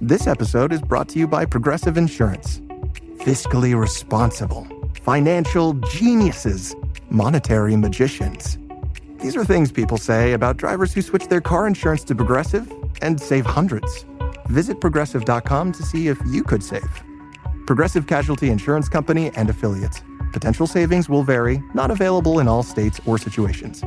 This episode is brought to you by Progressive Insurance. Fiscally responsible, financial geniuses, monetary magicians. These are things people say about drivers who switch their car insurance to Progressive and save hundreds. Visit Progressive.com to see if you could save. Progressive Casualty Insurance Company and Affiliates. Potential savings will vary, not available in all states or situations.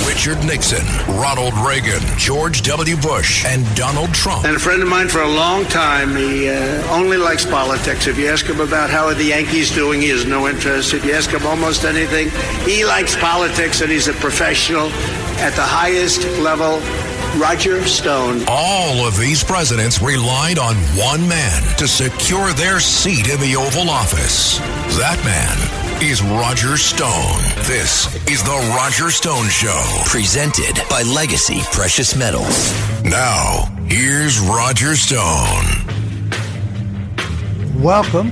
Richard Nixon, Ronald Reagan, George W. Bush, and Donald Trump. And a friend of mine for a long time, he only likes politics. If you ask him about how are the Yankees doing, he has no interest. If you ask him almost anything, he likes politics, and he's a professional at the highest level. Roger Stone. All of these presidents relied on one man to secure their seat in the Oval Office. That man is Roger Stone. This is The Roger Stone Show. Presented by Legacy Precious Metals. Now, here's Roger Stone. Welcome.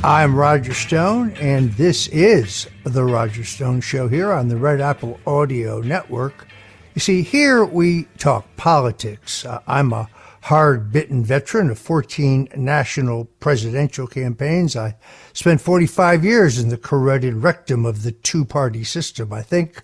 I'm Roger Stone, and this is The Roger Stone Show here on the Red Apple Audio Network. You see, here we talk politics. I'm a hard-bitten veteran of 14 national presidential campaigns. I spent 45 years in the carotid rectum of the two-party system. I think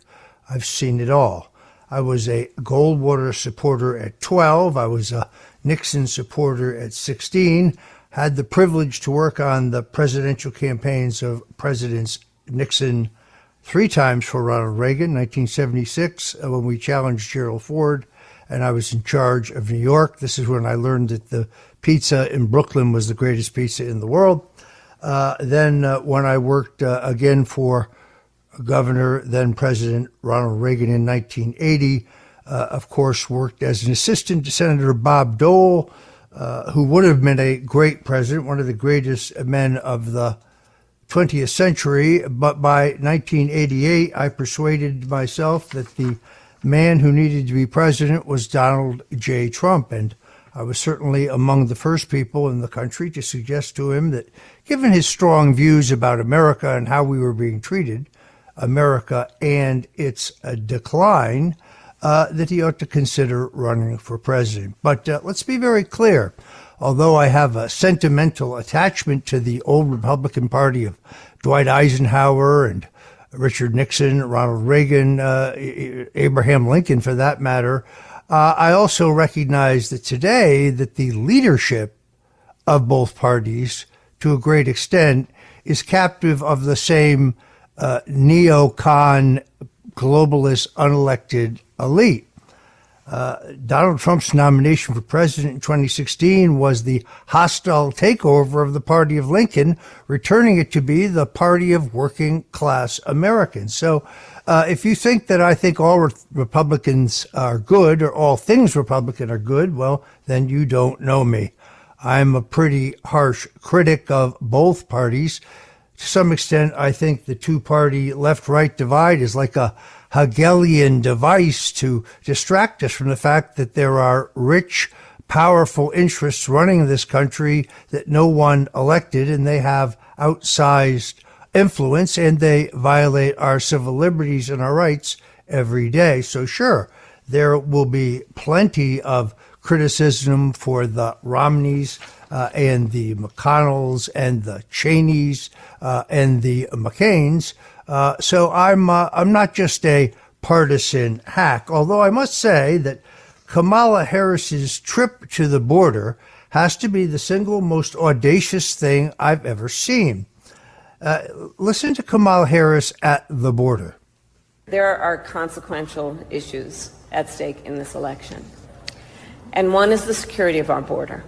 I've seen it all. I was a Goldwater supporter at 12. I was a Nixon supporter at 16. Had the privilege to work on the presidential campaigns of Presidents Nixon, 3 times for Ronald Reagan, 1976, when we challenged Gerald Ford, and I was in charge of New York. This is when I learned that the pizza in Brooklyn was the greatest pizza in the world. Then when I worked again for Governor, then President Ronald Reagan in 1980, of course, worked as an assistant to Senator Bob Dole, who would have been a great president, one of the greatest men of the 20th century, but by 1988, I persuaded myself that the man who needed to be president was Donald J. Trump, and I was certainly among the first people in the country to suggest to him that, given his strong views about America and how we were being treated, America and its decline, that he ought to consider running for president. But let's be very clear. Although I have a sentimental attachment to the old Republican Party of Dwight Eisenhower and Richard Nixon, Ronald Reagan, Abraham Lincoln, for that matter, I also recognize that today that the leadership of both parties, to a great extent, is captive of the same neocon, globalist, unelected elite. Donald Trump's nomination for president in 2016 was the hostile takeover of the party of Lincoln, returning it to be the party of working class Americans. So if you think that I think all Republicans are good or all things Republican are good, well, then you don't know me. I'm a pretty harsh critic of both parties. To some extent, I think the two-party left-right divide is like a Hegelian device to distract us from the fact that there are rich, powerful interests running this country that no one elected, and they have outsized influence, and they violate our civil liberties and our rights every day. So sure, there will be plenty of criticism for the Romneys and the McConnells and the Cheneys and the McCains. So I'm not just a partisan hack, although I must say that Kamala Harris's trip to the border has to be the single most audacious thing I've ever seen. Listen to Kamala Harris at the border. There are consequential issues at stake in this election, and one is the security of our border.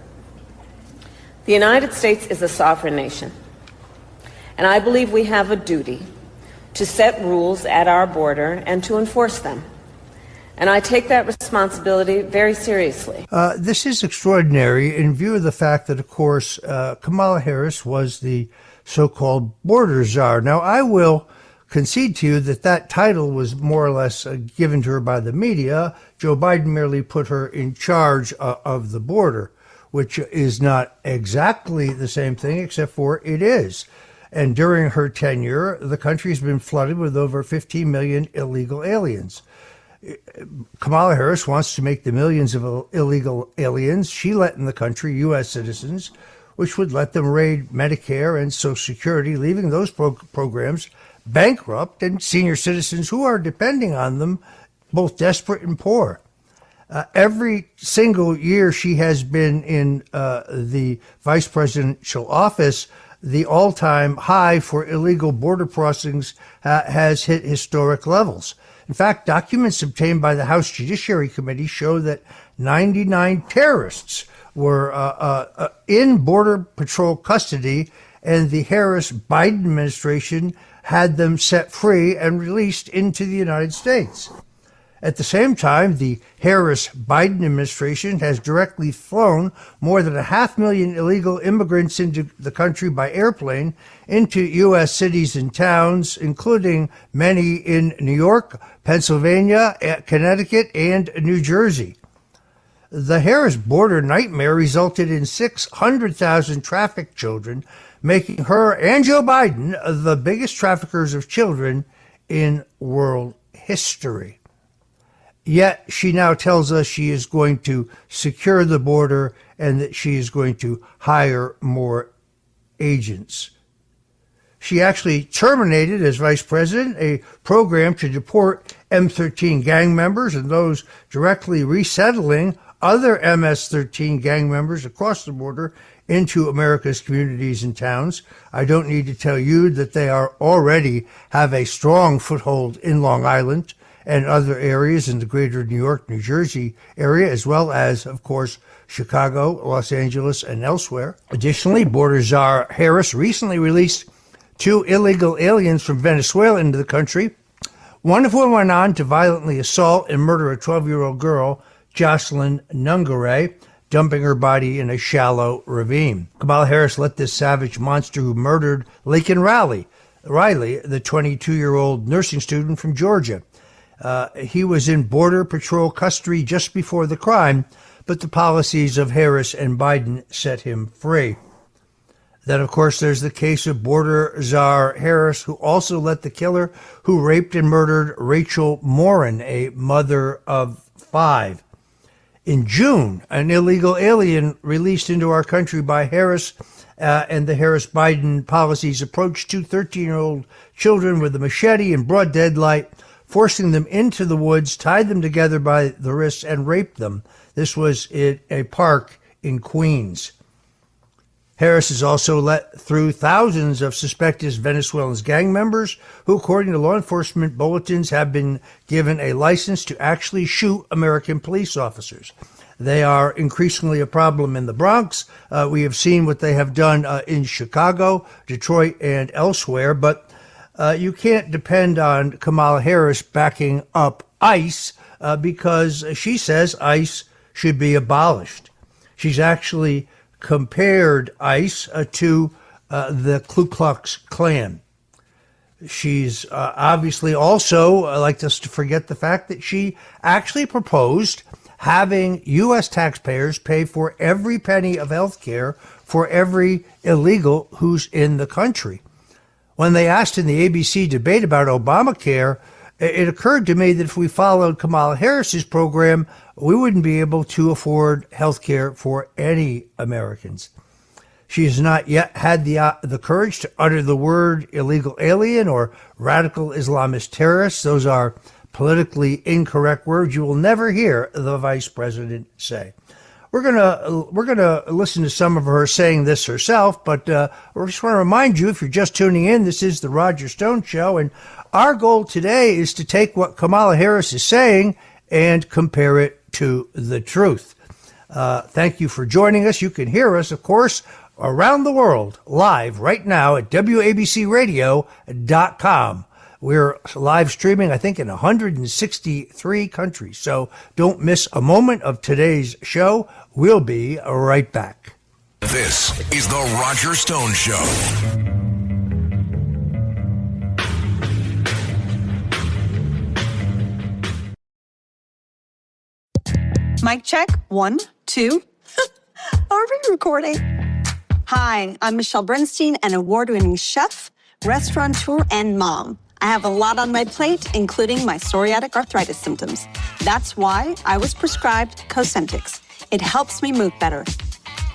The United States is a sovereign nation, and I believe we have a duty to set rules at our border and to enforce them. And I take that responsibility very seriously. This is extraordinary in view of the fact that, of course, Kamala Harris was the so-called border czar. Now, I will concede to you that that title was more or less given to her by the media. Joe Biden merely put her in charge of the border. which is not exactly the same thing, except for it is. And during her tenure, the country has been flooded with over 15 million illegal aliens. Kamala Harris wants to make the millions of illegal aliens she let in the country U.S. citizens, which would let them raid Medicare and Social Security, leaving those programs bankrupt and senior citizens who are depending on them both desperate and poor. Every single year she has been in the vice presidential office, the all-time high for illegal border crossings has hit historic levels. In fact, documents obtained by the House Judiciary Committee show that 99 terrorists were in Border Patrol custody, and the Harris-Biden administration had them set free and released into the United States. At the same time, the Harris-Biden administration has directly flown more than 500,000 illegal immigrants into the country by airplane into U.S. cities and towns, including many in New York, Pennsylvania, Connecticut, and New Jersey. The Harris border nightmare resulted in 600,000 trafficked children, making her and Joe Biden the biggest traffickers of children in world history. Yet she now tells us she is going to secure the border and that she is going to hire more agents. She actually terminated, as vice president, a program to deport M13 gang members and those directly resettling other MS-13 gang members across the border into America's communities and towns. I don't need to tell you that they are already have a strong foothold in Long Island and other areas in the greater New York, New Jersey area, as well as, of course, Chicago, Los Angeles, and elsewhere. Additionally, border czar Harris recently released 2 illegal aliens from Venezuela into the country, one of whom went on to violently assault and murder a 12-year-old girl, Jocelyn Nungare, dumping her body in a shallow ravine. Kamala Harris let this savage monster who murdered Laken Riley, the 22-year-old nursing student from Georgia. He was in Border Patrol custody just before the crime, but the policies of Harris and Biden set him free. Then, of course, there's the case of border czar Harris, who also let the killer who raped and murdered Rachel Morin, a mother of 5. In June, an illegal alien released into our country by Harris and the Harris-Biden policies approached 2 13-year-old children with a machete in broad daylight, forcing them into the woods, tied them together by the wrists, and raped them. This was at a park in Queens. Harris has also let through thousands of suspected Venezuelan gang members who, according to law enforcement bulletins, have been given a license to actually shoot American police officers. They are increasingly a problem in the Bronx. We have seen what they have done in Chicago, Detroit, and elsewhere, but you can't depend on Kamala Harris backing up ICE because she says ICE should be abolished. She's actually compared ICE to the Ku Klux Klan. She's obviously also like us to forget the fact that she actually proposed having U.S. taxpayers pay for every penny of health care for every illegal who's in the country. When they asked in the ABC debate about Obamacare, it occurred to me that if we followed Kamala Harris's program, we wouldn't be able to afford health care for any Americans. She has not yet had the courage to utter the word illegal alien or radical Islamist terrorist. Those are politically incorrect words you will never hear the vice president say. We're gonna listen to some of her saying this herself, but I just want to remind you, if you're just tuning in, this is the Roger Stone Show, and our goal today is to take what Kamala Harris is saying and compare it to the truth. Thank you for joining us. You can hear us, of course, around the world live right now at WABCRadio.com. We're live streaming, I think, in 163 countries. So don't miss a moment of today's show. We'll be right back. This is the Roger Stone Show. Mic check. 1, 2. Our recording. Hi, I'm Michelle Bernstein, an award-winning chef, restaurateur, and mom. I have a lot on my plate, including my psoriatic arthritis symptoms. That's why I was prescribed Cosentyx. It helps me move better.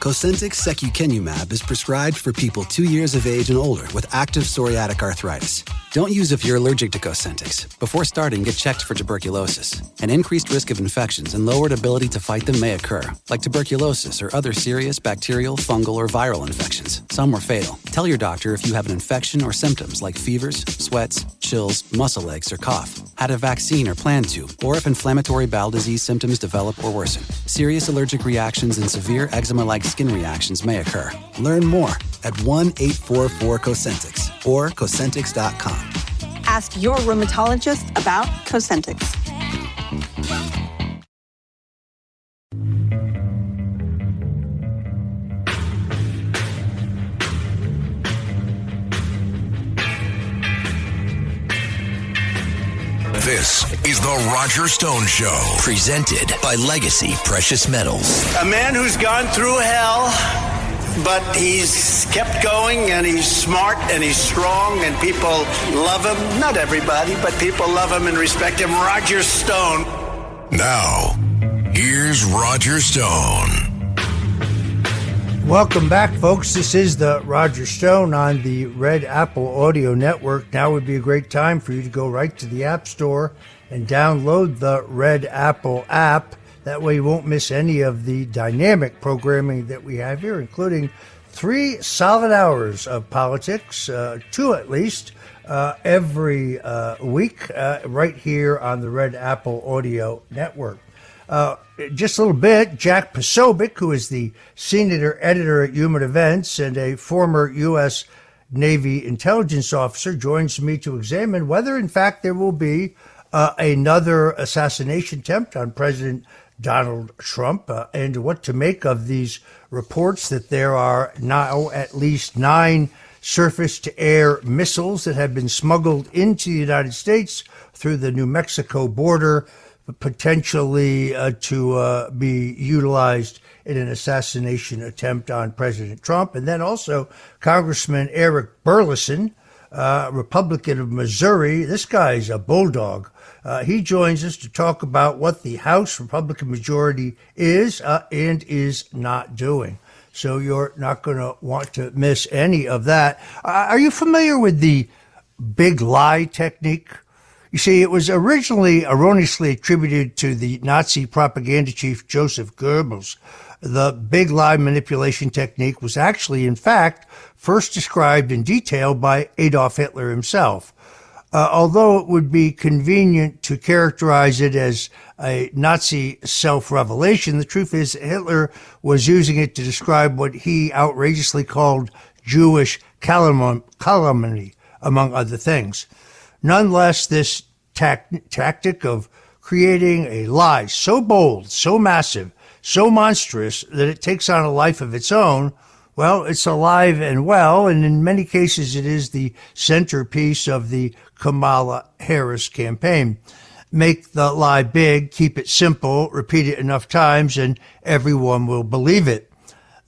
Cosentyx secukinumab is prescribed for people 2 years of age and older with active psoriatic arthritis. Don't use if you're allergic to Cosentyx. Before starting, get checked for tuberculosis. An increased risk of infections and lowered ability to fight them may occur, like tuberculosis or other serious bacterial, fungal, or viral infections. Some were fatal. Tell your doctor if you have an infection or symptoms like fevers, sweats, chills, muscle aches, or cough, had a vaccine or plan to, or if inflammatory bowel disease symptoms develop or worsen. Serious allergic reactions and severe eczema-like skin reactions may occur. Learn more at 1-844-COSENTYX or Cosentyx.com. Ask your rheumatologist about Cosentyx. This is The Roger Stone Show. Presented by Legacy Precious Metals. A man who's gone through hell, but he's kept going, and he's smart, and he's strong, and people love him. Not everybody, but people love him and respect him. Roger Stone. Now, here's Roger Stone. Welcome back, folks. This is the Roger Stone on the Red Apple Audio Network. Now would be a great time for you to go right to the App Store and download the Red Apple app. That way you won't miss any of the dynamic programming that we have here, including 3 solid hours of politics, 2 at least, every week, right here on the Red Apple Audio Network. Just a little bit, Jack Posobiec, who is the senior editor at Human Events and a former U.S. Navy intelligence officer, joins me to examine whether, in fact, there will be another assassination attempt on President Donald Trump, and what to make of these reports that there are now at least 9 surface-to-air missiles that have been smuggled into the United States through the New Mexico border, potentially to be utilized in an assassination attempt on President Trump. And then also Congressman Eric Burleson, Republican of Missouri. This guy's a bulldog. He joins us to talk about what the House Republican majority is and is not doing. So you're not going to want to miss any of that. Are you familiar with the big lie technique? You see, it was originally erroneously attributed to the Nazi propaganda chief Joseph Goebbels. The big lie manipulation technique was actually, in fact, first described in detail by Adolf Hitler himself. Although it would be convenient to characterize it as a Nazi self-revelation, the truth is Hitler was using it to describe what he outrageously called Jewish calumny, among other things. Nonetheless, this tactic of creating a lie so bold, so massive, so monstrous that it takes on a life of its own, well, it's alive and well, and in many cases it is the centerpiece of the Kamala Harris campaign. Make the lie big, keep it simple, repeat it enough times, and everyone will believe it.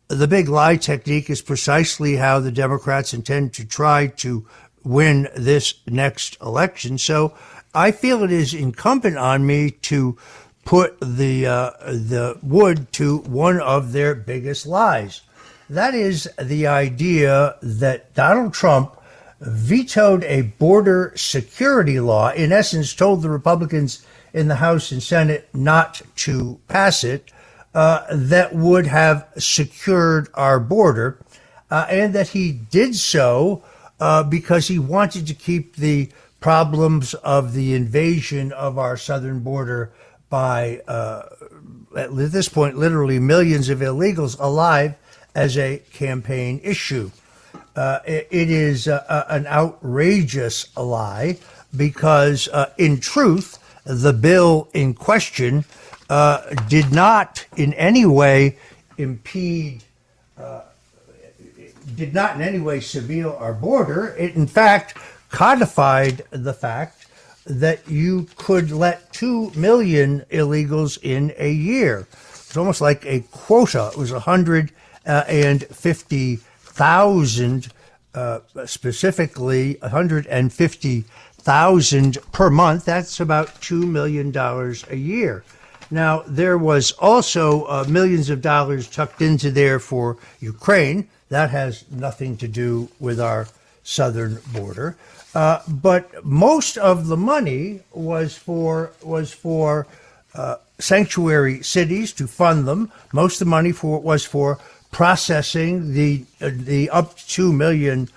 The big lie technique is precisely how the Democrats intend to try to win this next election. So I feel it is incumbent on me to put the wood to one of their biggest lies. That is the idea that Donald Trump vetoed a border security law, in essence told the Republicans in the House and Senate not to pass it, that would have secured our border, and that he did so because he wanted to keep the problems of the invasion of our southern border by, at this point, literally millions of illegals alive as a campaign issue. It is an outrageous lie because, in truth, the bill in question did not in any way impede, did not in any way seal our border. It, in fact, codified the fact that you could let 2 million illegals in a year. It's almost like a quota. It was 180 and 50,000, specifically 150,000 per month. That's about $2 million a year. Now, there was also millions of dollars tucked into there for Ukraine. That has nothing to do with our southern border. But most of the money was for sanctuary cities to fund them. Most of the money was for processing the up to 2 million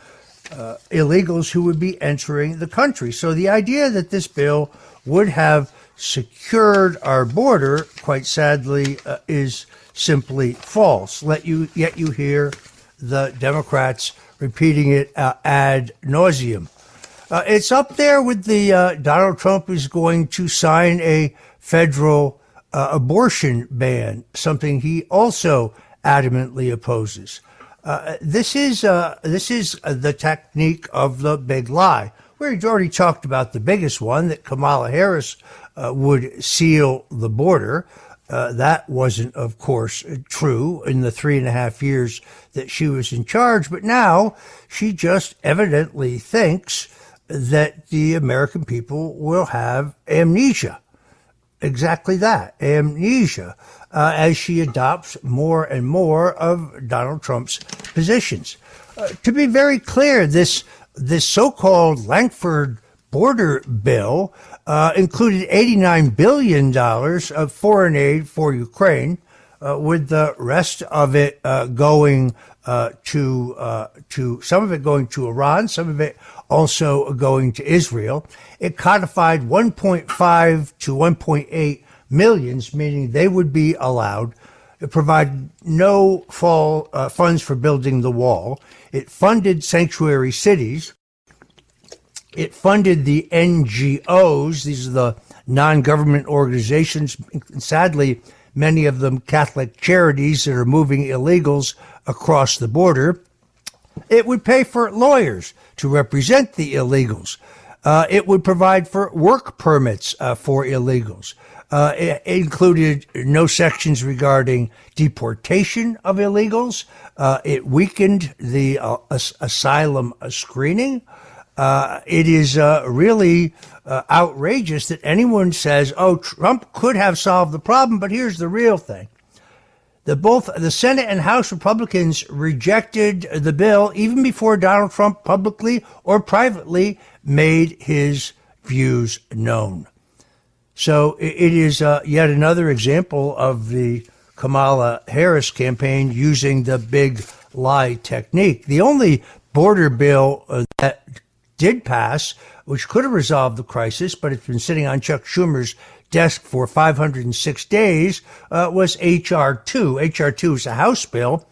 illegals who would be entering the country. So the idea that this bill would have secured our border, quite sadly, is simply false. Yet you hear the Democrats repeating it ad nauseum. It's up there with the Donald Trump is going to sign a federal abortion ban, something he also adamantly opposes. This is the technique of the big lie. We already talked about the biggest one, that Kamala Harris would seal the border. That wasn't, of course, true in the 3.5 years that she was in charge. But now she just evidently thinks that the American people will have amnesia. Exactly that, amnesia, as she adopts more and more of Donald Trump's positions. To be very clear, this so-called Langford border bill included $89 billion of foreign aid for Ukraine, with the rest of it going to some of it going to Iran, some of it also going to Israel. It codified 1.5 to 1.8 millions, meaning they would be allowed. It provided no funds for building the wall. It funded sanctuary cities. It funded the NGOs. These are the non-government organizations, sadly, many of them Catholic charities that are moving illegals across the border. It would pay for lawyers to represent the illegals. It would provide for work permits for illegals. It included no sections regarding deportation of illegals. It weakened the asylum screening. It is really outrageous that anyone says, oh, Trump could have solved the problem, but here's the real thing. Both the Senate and House Republicans rejected the bill even before Donald Trump publicly or privately made his views known. So it is yet another example of the Kamala Harris campaign using the big lie technique. The only border bill that did pass, which could have resolved the crisis, but it's been sitting on Chuck Schumer's desk for 506 days, was H.R. 2. H.R. 2 is a House bill.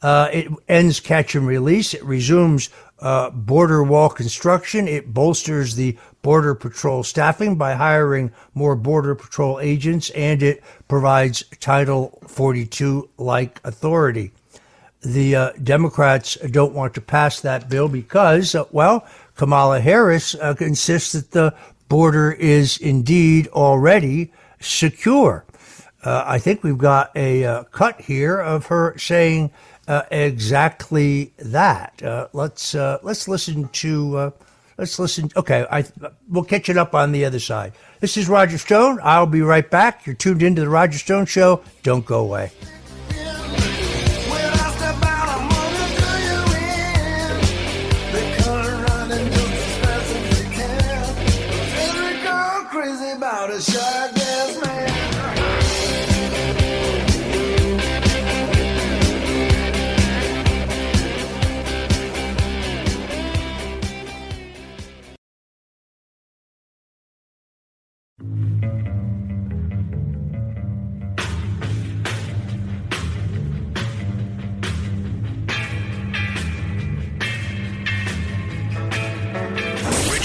It ends catch and release. It resumes border wall construction. It bolsters the Border Patrol staffing by hiring more Border Patrol agents, and it provides Title 42-like authority. The Democrats don't want to pass that bill because, Kamala Harris insists that the border is indeed already secure. I think we've got a cut here of her saying exactly that. Let's listen to. Okay, we'll catch it up on the other side. This is Roger Stone. I'll be right back. You're tuned into the Roger Stone Show. Don't go away.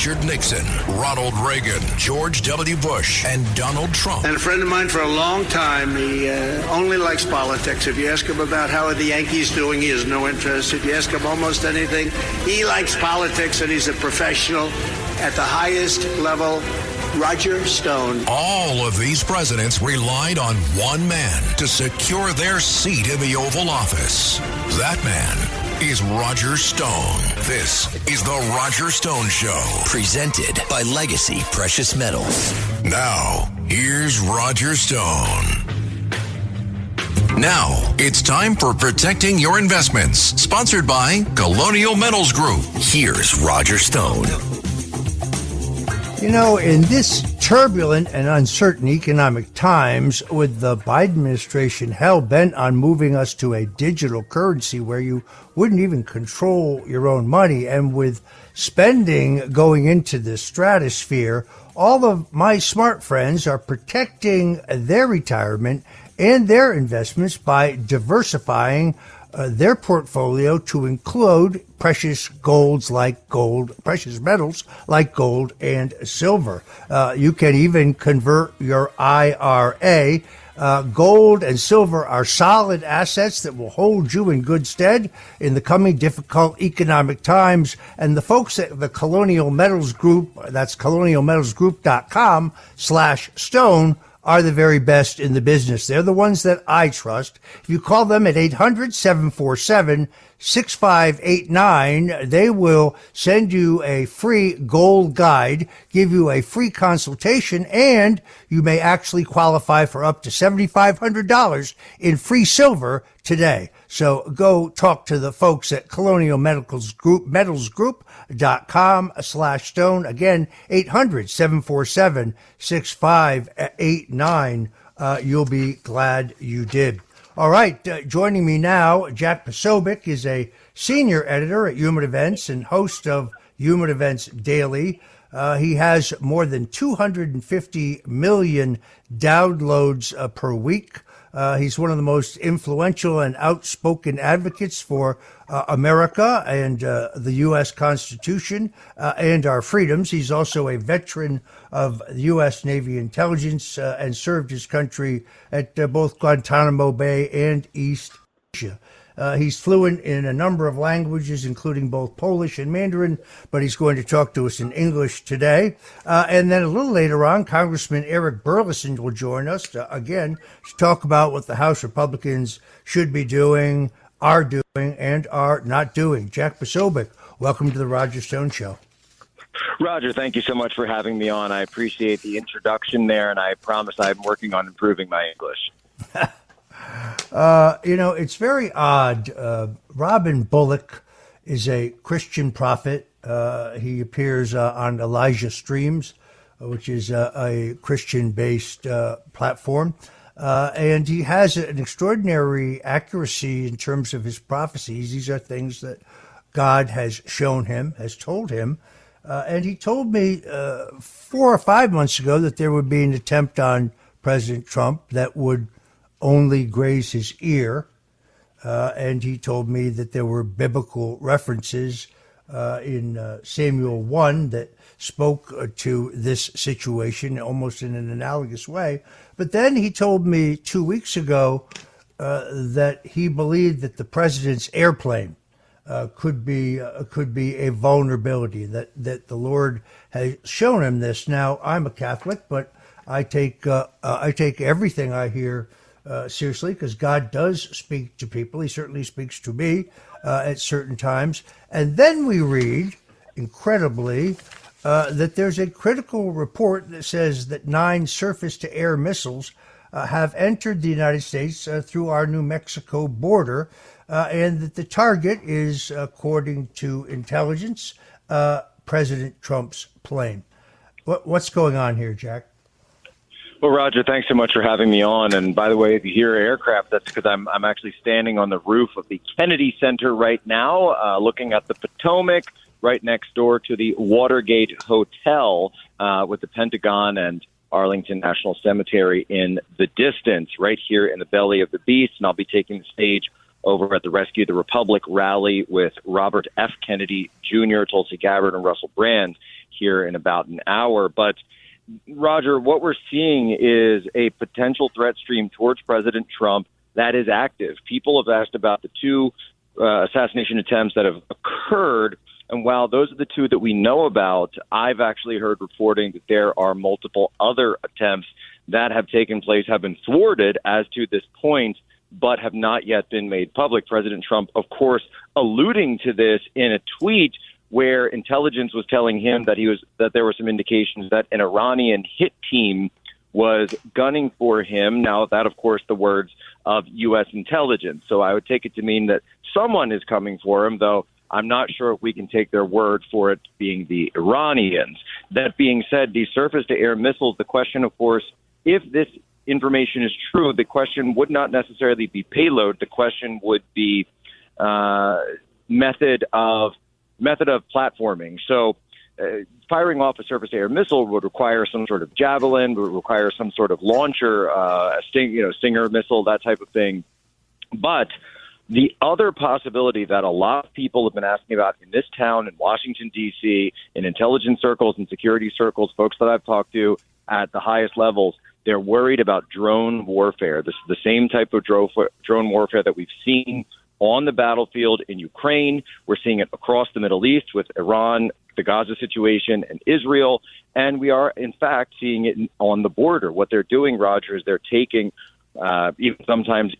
Richard Nixon, Ronald Reagan, George W. Bush, and Donald Trump. And a friend of mine for a long time, he only likes politics. If you ask him about how are the Yankees doing, he has no interest. If you ask him almost anything, he likes politics, and he's a professional at the highest level, Roger Stone. All of these presidents relied on one man to secure their seat in the Oval Office. That man is Roger Stone. This is the Roger Stone Show. Presented by Legacy Precious Metals. Now, here's Roger Stone. Now, it's time for Protecting Your Investments, sponsored by Colonial Metals Group. Here's Roger Stone. You know, in this turbulent and uncertain economic times, with the Biden administration hell-bent on moving us to a digital currency where you wouldn't even control your own money, and with spending going into the stratosphere, all of my smart friends are protecting their retirement and their investments by diversifying their portfolio to include precious metals like gold and silver. You can even convert your IRA. Gold and silver are solid assets that will hold you in good stead in the coming difficult economic times. And the folks at the Colonial Metals Group, that's colonialmetalsgroup.com/stone, are the very best in the business. They're the ones that I trust. If you call them at 800-747-6589, they will send you a free gold guide, give you a free consultation, and you may actually qualify for up to $7,500 in free silver today. So go talk to the folks at Colonial Metals Group.com/stone. Again, 800-747-6589. You'll be glad you did. All right. Joining me now, Jack Posobiec is a senior editor at Human Events and host of Human Events Daily. He has more than 250 million downloads per week. He's one of the most influential and outspoken advocates for America and the U.S. Constitution and our freedoms. He's also a veteran of the U.S. Navy intelligence and served his country at both Guantanamo Bay and East Asia. He's fluent in a number of languages, including both Polish and Mandarin, but he's going to talk to us in English today. And then a little later on, Congressman Eric Burlison will join us again to talk about what the House Republicans should be doing, are doing, and are not doing. Jack Posobiec, welcome to the Roger Stone Show. Roger, thank you so much for having me on. I appreciate the introduction there, and I promise I'm working on improving my English. It's very odd. Robin Bullock is a Christian prophet. He appears on Elijah Streams, which is a Christian-based platform. And he has an extraordinary accuracy in terms of his prophecies. These are things that God has shown him, has told him. And he told me 4 or 5 months ago that there would be an attempt on President Trump that would only graze his ear, and he told me that there were biblical references in Samuel 1 that spoke to this situation almost in an analogous way. But then he told me 2 weeks ago that he believed that the president's airplane could be a vulnerability, that the Lord has shown him this. Now, I'm a Catholic, but I take everything I hear seriously, because God does speak to people. He certainly speaks to me at certain times. And then we read, incredibly, that there's a critical report that says that 9 surface-to-air missiles have entered the United States through our New Mexico border, and that the target is, according to intelligence, President Trump's plane. What's going on here, Jack? Well, Roger, thanks so much for having me on. And by the way, if you hear aircraft, that's because I'm actually standing on the roof of the Kennedy Center right now, looking at the Potomac, right next door to the Watergate Hotel, with the Pentagon and Arlington National Cemetery in the distance, right here in the belly of the beast. And I'll be taking the stage over at the Rescue the Republic rally with Robert F. Kennedy Jr., Tulsi Gabbard, and Russell Brand here in about an hour. But Roger, what we're seeing is a potential threat stream towards President Trump that is active. People have asked about the 2 assassination attempts that have occurred And while those are the two that we know about, I've actually heard reporting that there are multiple other attempts that have taken place, have been thwarted as to this point, but have not yet been made public. President Trump, of course, alluding to this in a tweet where intelligence was telling him that there were some indications that an Iranian hit team was gunning for him. Now, that, of course, the words of U.S. intelligence. So I would take it to mean that someone is coming for him, though I'm not sure if we can take their word for it being the Iranians. That being said, these surface-to-air missiles, the question, of course, if this information is true, the question would not necessarily be payload. The question would be method of platforming. So firing off a surface-to-air missile would require some sort of javelin, would require some sort of launcher, Stinger missile, that type of thing. But the other possibility that a lot of people have been asking about in this town, in Washington, D.C., in intelligence circles and security circles, folks that I've talked to at the highest levels, they're worried about drone warfare. This is the same type of drone warfare that we've seen on the battlefield in Ukraine. We're seeing it across the Middle East with Iran, the Gaza situation, and Israel. And we are, in fact, seeing it on the border. What they're doing, Roger, is they're taking even sometimes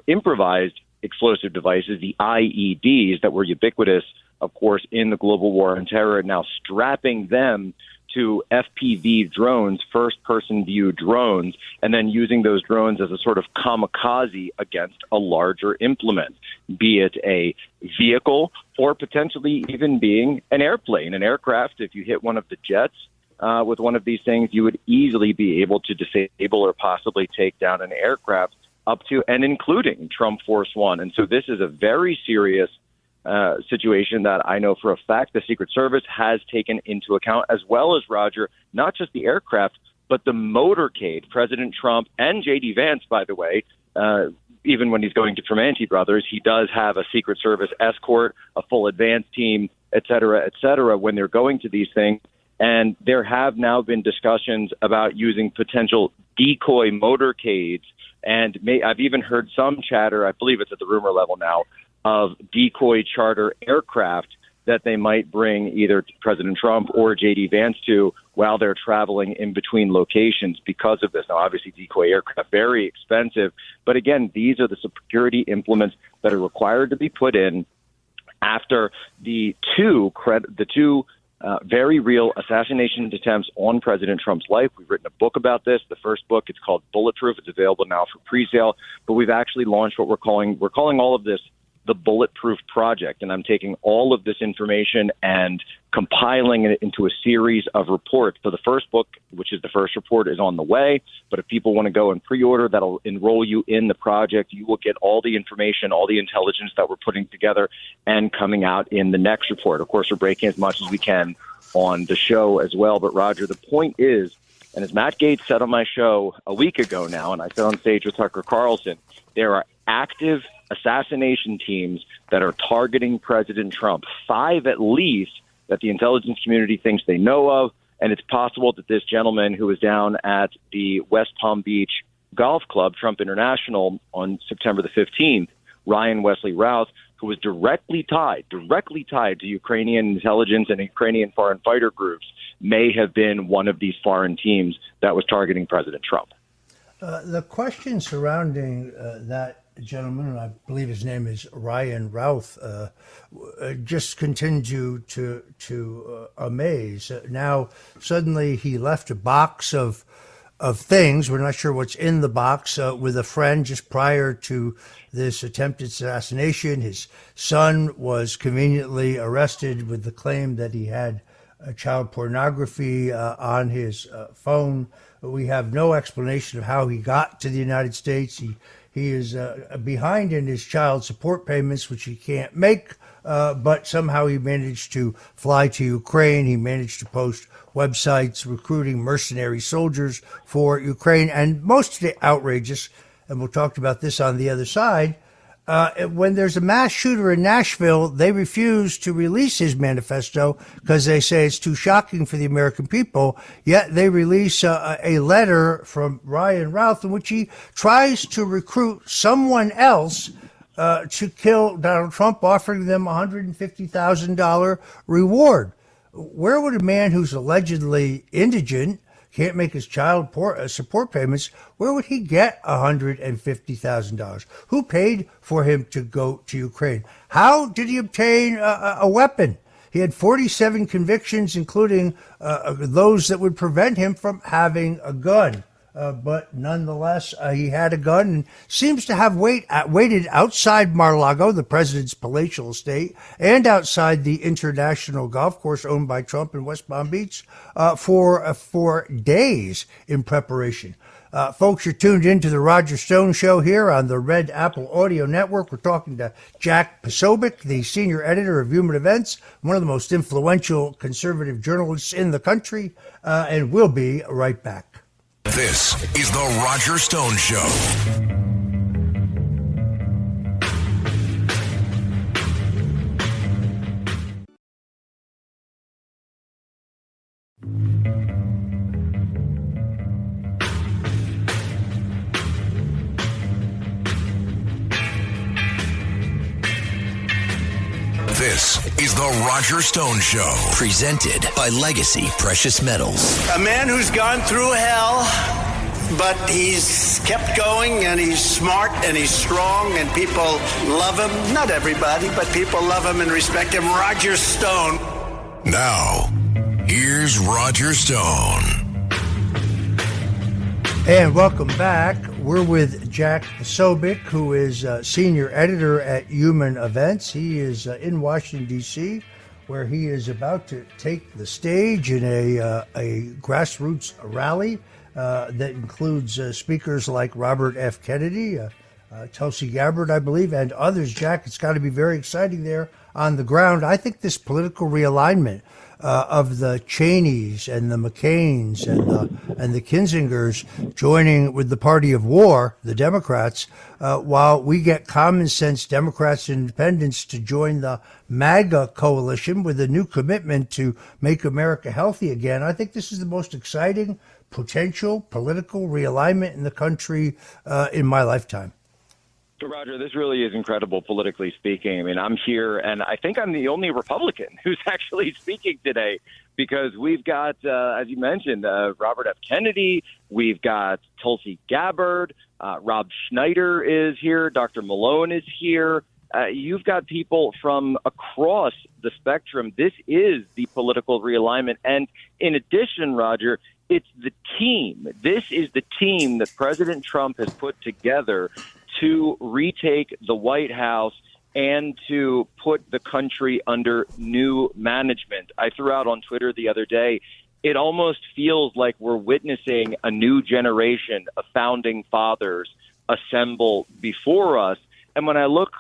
improvised explosive devices, the IEDs that were ubiquitous, of course, in the global war on terror, now strapping them to FPV drones, first-person view drones, and then using those drones as a sort of kamikaze against a larger implement, be it a vehicle or potentially even being an airplane, an aircraft. If you hit one of the jets with one of these things, you would easily be able to disable or possibly take down an aircraft up to and including Trump Force One. And so this is a very serious situation that I know for a fact the Secret Service has taken into account, as well as, Roger, not just the aircraft, but the motorcade. President Trump and J.D. Vance, by the way, even when he's going to Tremonti Brothers, he does have a Secret Service escort, a full advance team, et cetera, when they're going to these things. And there have now been discussions about using potential decoy motorcades. And I've even heard some chatter, I believe it's at the rumor level now, of decoy charter aircraft that they might bring either President Trump or J.D. Vance to while they're traveling in between locations because of this. Now, obviously, decoy aircraft, very expensive. But again, these are the security implements that are required to be put in after the two very real assassination attempts on President Trump's life. We've written a book about this. The first book, it's called Bulletproof. It's available now for pre-sale. But we've actually launched what we're calling all of this the Bulletproof Project. And I'm taking all of this information and compiling it into a series of reports. So the first book, which is the first report, is on the way. But if people want to go and pre-order, that'll enroll you in the project. You will get all the information, all the intelligence that we're putting together and coming out in the next report. Of course, we're breaking as much as we can on the show as well. But Roger, the point is, and as Matt Gaetz said on my show a week ago now, and I said on stage with Tucker Carlson, there are active assassination teams that are targeting President Trump, 5 at least that the intelligence community thinks they know of. And it's possible that this gentleman who was down at the West Palm Beach Golf Club, Trump International, on September the 15th, Ryan Wesley Routh, who was directly tied to Ukrainian intelligence and Ukrainian foreign fighter groups, may have been one of these foreign teams that was targeting President Trump. The question surrounding that gentleman, and I believe his name is Ryan Routh, just continue to amaze. Now, suddenly he left a box of things. We're not sure what's in the box with a friend just prior to this attempted assassination. His son was conveniently arrested with the claim that he had child pornography on his phone. We have no explanation of how he got to the United States. He is behind in his child support payments, which he can't make, but somehow he managed to fly to Ukraine. He managed to post websites recruiting mercenary soldiers for Ukraine. And most of the outrageous, and we'll talk about this on the other side, when there's a mass shooter in Nashville, they refuse to release his manifesto because they say it's too shocking for the American people. Yet they release a letter from Ryan Routh in which he tries to recruit someone else to kill Donald Trump, offering them $150,000 reward. Where would a man who's allegedly indigent, can't make his child support payments, where would he get $150,000? Who paid for him to go to Ukraine? How did he obtain a weapon? He had 47 convictions, including those that would prevent him from having a gun. But nonetheless, he had a gun and seems to have waited outside Mar-a-Lago, the president's palatial estate, and outside the international golf course owned by Trump in West Palm Beach for days in preparation. Folks, you're tuned into the Roger Stone Show here on the Red Apple Audio Network. We're talking to Jack Posobiec, the senior editor of Human Events, one of the most influential conservative journalists in the country, and we'll be right back. This is the Roger Stone Show. This is the Roger Stone Show. Presented by Legacy Precious Metals. A man who's gone through hell, but he's kept going, and he's smart, and he's strong, and people love him. Not everybody, but people love him and respect him. Roger Stone. Now, here's Roger Stone. And welcome back. We're with Jack Posobiec, who is senior editor at Human Events. He is in Washington, D.C., where he is about to take the stage in a grassroots rally that includes speakers like Robert F. Kennedy, Tulsi Gabbard, I believe, and others. Jack, it's got to be very exciting there on the ground. I think this political realignment of the Cheneys and the McCains and the Kinzingers joining with the party of war, the Democrats, while we get common sense Democrats and independents to join the MAGA coalition with a new commitment to make America healthy again. I think this is the most exciting potential political realignment in the country in my lifetime. So, Roger, this really is incredible, politically speaking. I mean, I'm here, and I think I'm the only Republican who's actually speaking today, because we've got, as you mentioned, Robert F. Kennedy, we've got Tulsi Gabbard, Rob Schneider is here, Dr. Malone is here. You've got people from across the spectrum. This is the political realignment. And in addition, Roger, it's the team. This is the team that President Trump has put together to retake the White House and to put the country under new management. I threw out on Twitter the other day, it almost feels like we're witnessing a new generation of founding fathers assemble before us. And when I look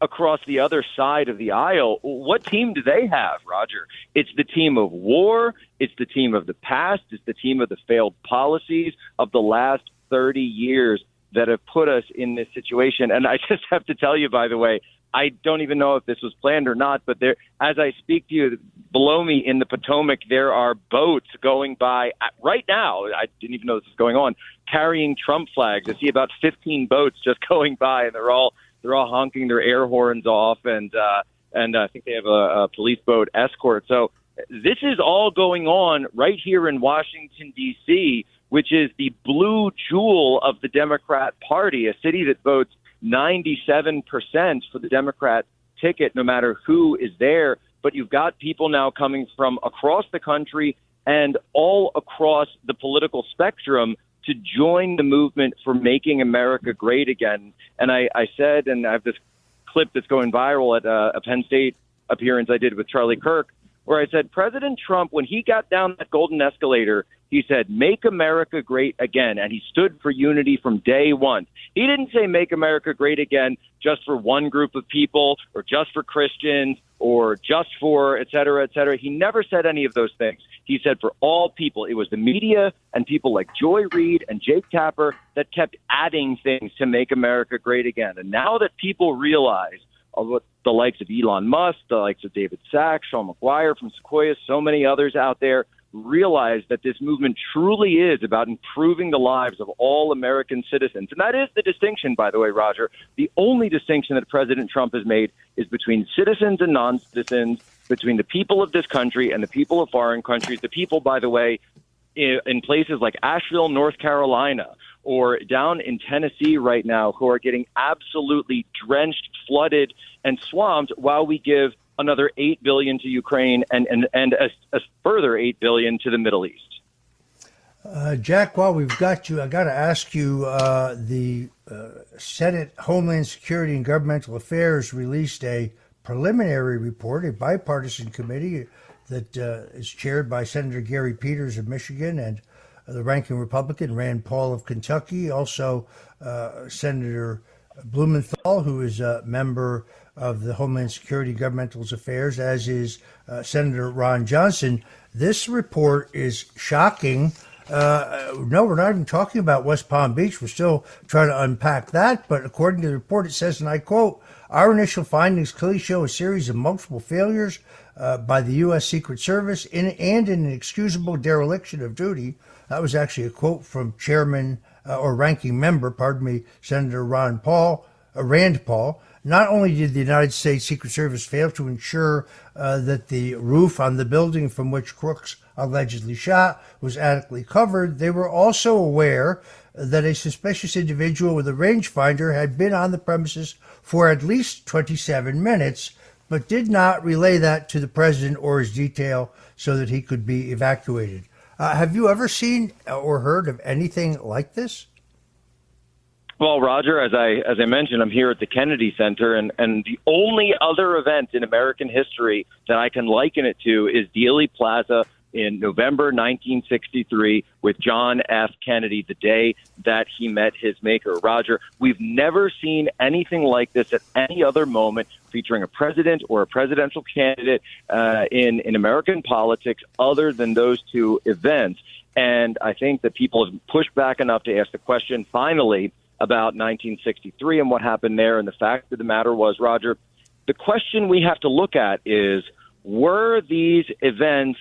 across the other side of the aisle, what team do they have, Roger? It's the team of war. It's the team of the past. It's the team of the failed policies of the last 30 years that have put us in this situation. And I just have to tell you, by the way, I don't even know if this was planned or not, but there, as I speak to you, below me in the Potomac, there are boats going by right now. I didn't even know this was going on, carrying Trump flags. I see about 15 boats just going by, and they're all honking their air horns off, and I think they have a police boat escort. So this is all going on right here in Washington, D.C., which is the blue jewel of the Democrat Party, a city that votes 97% for the Democrat ticket, no matter who is there. But you've got people now coming from across the country and all across the political spectrum to join the movement for making America great again. And I said, and I have this clip that's going viral at a Penn State appearance I did with Charlie Kirk, where I said, President Trump, when he got down that golden escalator, he said, make America great again. And he stood for unity from day one. He didn't say make America great again just for one group of people or just for Christians or just for et cetera, et cetera. He never said any of those things. He said for all people. It was the media and people like Joy Reid and Jake Tapper that kept adding things to make America great again. And now that people realize what the likes of Elon Musk, the likes of David Sachs, Sean McGuire from Sequoia, so many others out there, realize that this movement truly is about improving the lives of all American citizens. And that is the distinction, by the way, Roger. The only distinction that President Trump has made is between citizens and non-citizens, between the people of this country and the people of foreign countries. The people, by the way, in places like Asheville, North Carolina, or down in Tennessee right now, who are getting absolutely drenched, flooded, and swamped, while we give another $8 billion to Ukraine and a further $8 billion to the Middle East. Jack, while we've got you, I got to ask you, the Senate Homeland Security and Governmental Affairs released a preliminary report, a bipartisan committee that is chaired by Senator Gary Peters of Michigan and the ranking Republican Rand Paul of Kentucky, also Senator Blumenthal, who is a member of the Homeland Security and Governmental Affairs, as is Senator Ron Johnson. This report is shocking. No, we're not even talking about West Palm Beach. We're still trying to unpack that. But according to the report, it says, and I quote, "Our initial findings clearly show a series of multiple failures by the U.S. Secret Service and an inexcusable dereliction of duty." That was actually a quote from Chairman or Ranking Member, Senator Rand Paul. Not only did the United States Secret Service fail to ensure that the roof on the building from which crooks allegedly shot was adequately covered, they were also aware that a suspicious individual with a rangefinder had been on the premises for at least 27 minutes, but did not relay that to the president or his detail so that he could be evacuated. Have you ever seen or heard of anything like this? Well, Roger, as I mentioned, I'm here at the Kennedy Center, and the only other event in American history that I can liken it to is Dealey Plaza in November 1963 with John F. Kennedy, the day that he met his maker. Roger, we've never seen anything like this at any other moment featuring a president or a presidential candidate in American politics other than those two events. And I think that people have pushed back enough to ask the question, finally, about 1963 and what happened there. And the fact of the matter was, Roger, the question we have to look at is, were these events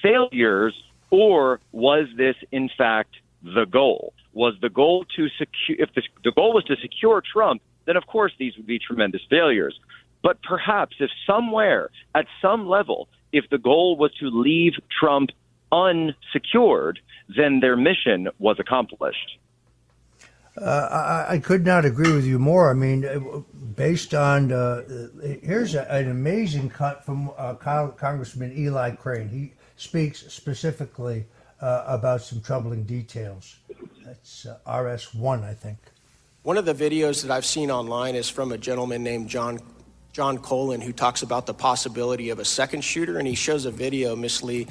failures, or was this in fact the goal? Was the goal to secure? If the goal was to secure Trump, then of course these would be tremendous failures. But perhaps if somewhere at some level, if the goal was to leave Trump unsecured, then their mission was accomplished. I could not agree with you more. I mean, based on here's an amazing cut from Congressman Eli Crane. He speaks specifically about some troubling details. That's RS1, I think. One of the videos that I've seen online is from a gentleman named John Colin, who talks about the possibility of a second shooter, and he shows a video, Miss Lee,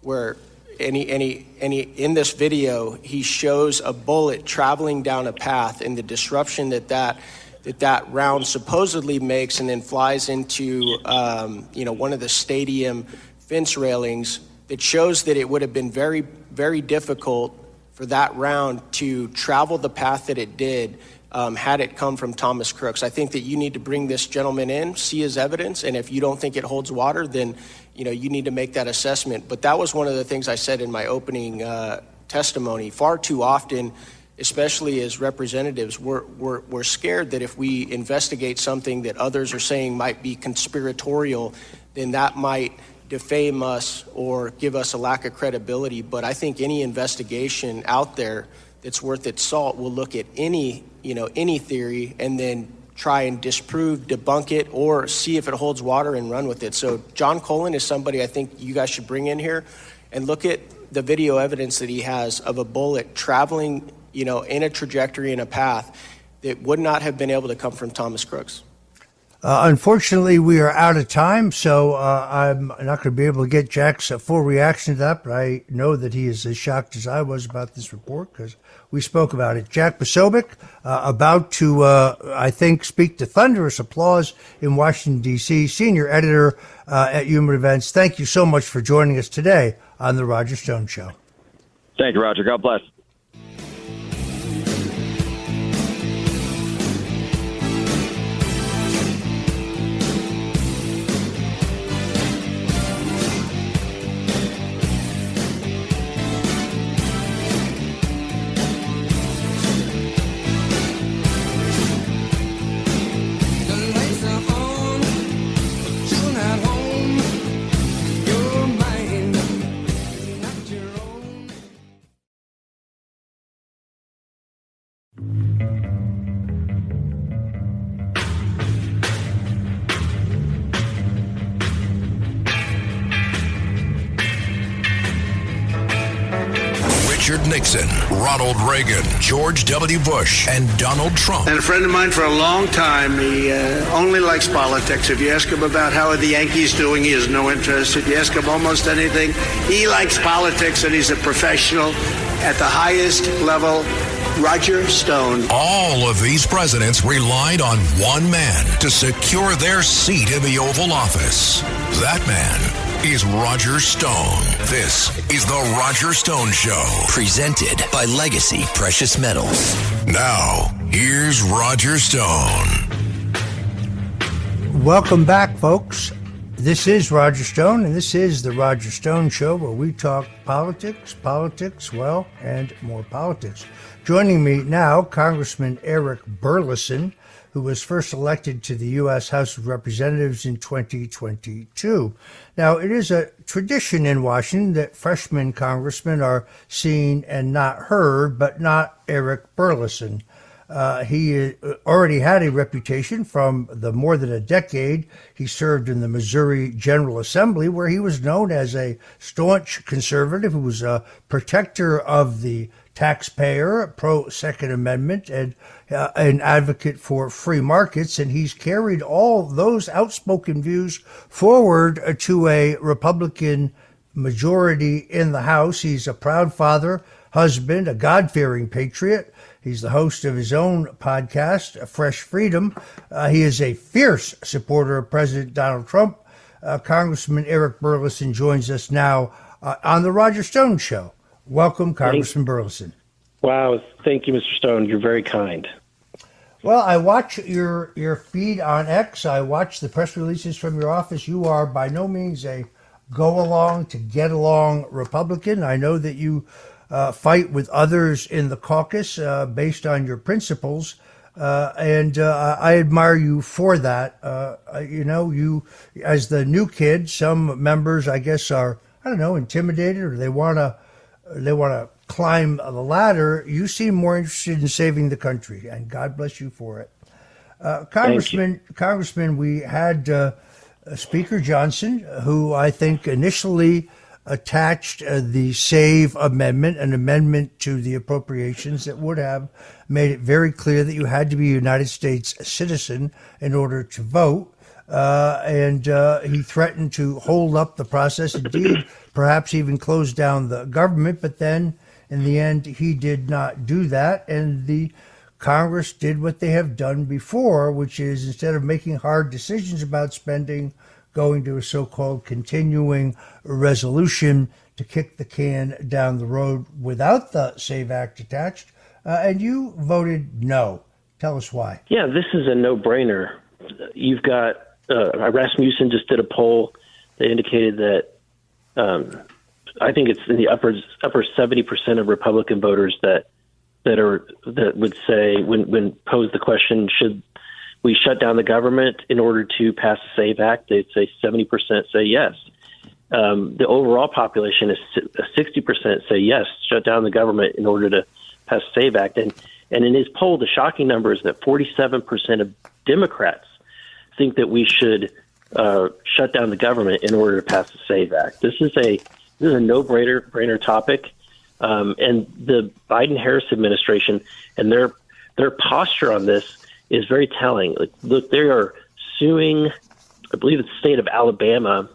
where in this video he shows a bullet traveling down a path and the disruption that round supposedly makes, and then flies into one of the stadium fence railings. That shows that it would have been very, very difficult for that round to travel the path that it did had it come from Thomas Crooks. I think that you need to bring this gentleman in, see his evidence, and if you don't think it holds water, then you need to make that assessment. But that was one of the things I said in my opening testimony. Far too often, especially as representatives, we're scared that if we investigate something that others are saying might be conspiratorial, then that might defame us or give us a lack of credibility. But I think any investigation out there that's worth its salt will look at any theory and then try and disprove, debunk it, or see if it holds water and run with it. So John Colin is somebody I think you guys should bring in here and look at the video evidence that he has of a bullet traveling, in a trajectory, in a path that would not have been able to come from Thomas Crooks. Unfortunately, we are out of time, so I'm not going to be able to get Jack's full reaction to that, but I know that he is as shocked as I was about this report because we spoke about it. Jack Posobiec, about to, I think, speak to thunderous applause in Washington, D.C., senior editor at Human Events. Thank you so much for joining us today on The Roger Stone Show. Thank you, Roger. God bless. Nixon, Ronald Reagan, George W. Bush, and Donald Trump. And a friend of mine for a long time, he only likes politics. If you ask him about how are the Yankees doing, he has no interest. If you ask him almost anything, he likes politics, and he's a professional at the highest level. Roger Stone. All of these presidents relied on one man to secure their seat in the Oval Office. That man is Roger Stone. This is the Roger Stone Show. Presented by Legacy Precious Metals. Now, here's Roger Stone. Welcome back, folks. This is Roger Stone, and this is the Roger Stone Show, where we talk politics, well, and more politics. Joining me now, Congressman Eric Burleson, who was first elected to the U.S. House of Representatives in 2022. Now, it is a tradition in Washington that freshman congressmen are seen and not heard, but not Eric Burleson. He already had a reputation from the more than a decade he served in the Missouri General Assembly, where he was known as a staunch conservative who was a protector of the taxpayer, pro-Second Amendment, and an advocate for free markets. And he's carried all those outspoken views forward to a Republican majority in the House. He's a proud father, husband, a God-fearing patriot. He's the host of his own podcast, Fresh Freedom. He is a fierce supporter of President Donald Trump. Congressman Eric Burleson joins us now on the Roger Stone Show. Welcome, Congressman Burleson. Wow, thank you, Mr. Stone. You're very kind. Well, I watch your feed on X. I watch the press releases from your office. You are by no means a go-along to get-along Republican. I know that you fight with others in the caucus based on your principles, and I admire you for that. You, as the new kid, some members, I guess, are, intimidated, or they want to climb the ladder. You seem more interested in saving the country, and God bless you for it. Congressman, we had Speaker Johnson, who I think initially attached the SAVE amendment, an amendment to the appropriations that would have made it very clear that you had to be a United States citizen in order to vote. And he threatened to hold up the process, indeed, perhaps even close down the government. But then, in the end, he did not do that. And the Congress did what they have done before, which is, instead of making hard decisions about spending, going to a so-called continuing resolution to kick the can down the road without the SAVE Act attached. And you voted no. Tell us why. Yeah, this is a no-brainer. You've got Rasmussen just did a poll that indicated that I think it's in the upper 70% of Republican voters that would say, when posed the question, should we shut down the government in order to pass the SAVE Act, they'd say 70% say yes. The overall population is 60% say yes, shut down the government in order to pass the SAVE Act. And in his poll, the shocking number is that 47% of Democrats think that we should shut down the government in order to pass the SAVE Act. This is a no-brainer topic. And the Biden-Harris administration and their posture on this is very telling. Look, they are suing, I believe it's the state of Alabama,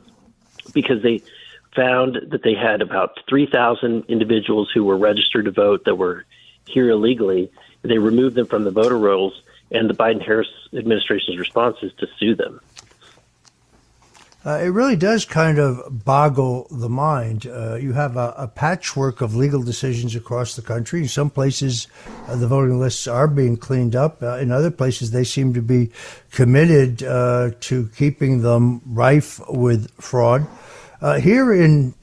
because they found that they had about 3,000 individuals who were registered to vote that were here illegally. They removed them from the voter rolls, and the Biden-Harris administration's response is to sue them. It really does kind of boggle the mind. You have a patchwork of legal decisions across the country. In some places, the voting lists are being cleaned up. In other places, they seem to be committed to keeping them rife with fraud. Here in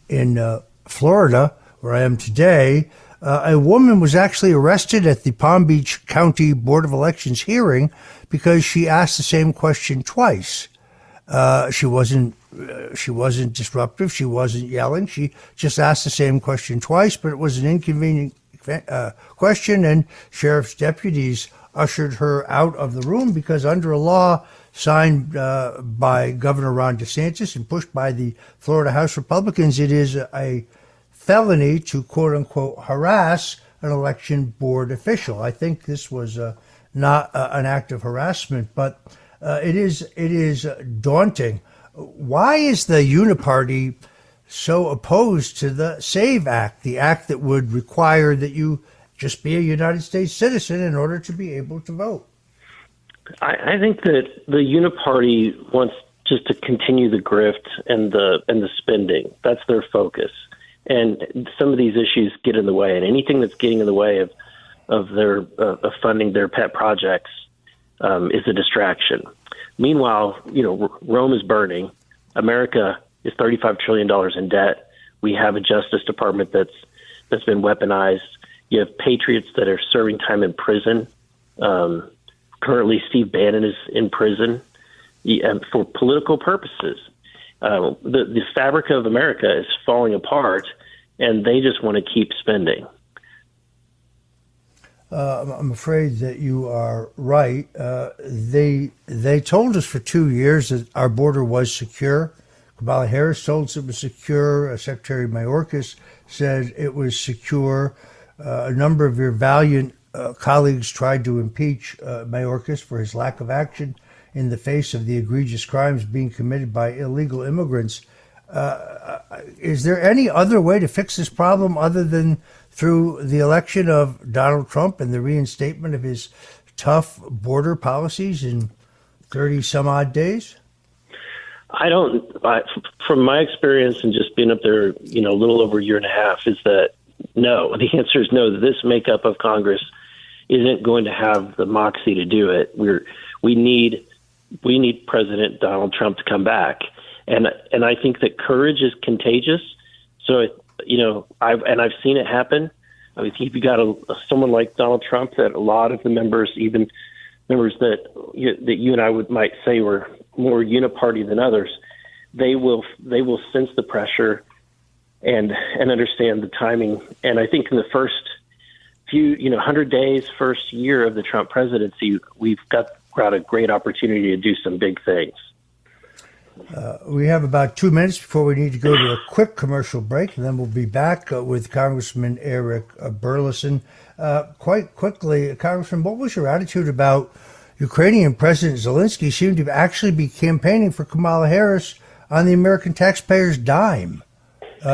Florida, where I am today, a woman was actually arrested at the Palm Beach County Board of Elections hearing because she asked the same question twice. She wasn't disruptive. She wasn't yelling. She just asked the same question twice, but it was an inconvenient question, and sheriff's deputies ushered her out of the room because under a law signed by Governor Ron DeSantis and pushed by the Florida House Republicans, it is a felony to quote unquote harass an election board official. I think this was not an act of harassment, but it is daunting. Why is the Uniparty so opposed to the SAVE Act, the act that would require that you just be a United States citizen in order to be able to vote? I think that the Uniparty wants just to continue the grift and the spending. That's their focus. And some of these issues get in the way, and anything that's getting in the way of their funding their pet projects is a distraction. Meanwhile, Rome is burning. America is $35 trillion in debt. We have a Justice Department that's been weaponized. You have patriots that are serving time in prison. Currently, Steve Bannon is in prison for political purposes. The fabric of America is falling apart, and they just want to keep spending. I'm afraid that you are right. They told us for 2 years that our border was secure. Kamala Harris told us it was secure. Secretary Mayorkas said it was secure. A number of your valiant colleagues tried to impeach Mayorkas for his lack of action in the face of the egregious crimes being committed by illegal immigrants. Is there any other way to fix this problem other than through the election of Donald Trump and the reinstatement of his tough border policies in 30-some-odd days? From my experience and just being up there, a little over a year and a half, is that no. The answer is no. This makeup of Congress isn't going to have the moxie to do it. We need President Donald Trump to come back, and I think that courage is contagious. So I've seen it happen. I mean, if you got someone like Donald Trump, that a lot of the members, even members that you and I might say were more uniparty than others, they will sense the pressure and understand the timing. And I think in the first few 100 days, first year of the Trump presidency, we've got a great opportunity to do some big things. We have about 2 minutes before we need to go to a quick commercial break, and then we'll be back with Congressman Eric Burleson. Quite quickly, Congressman, what was your attitude about Ukrainian President Zelensky seemed to actually be campaigning for Kamala Harris on the American taxpayers' dime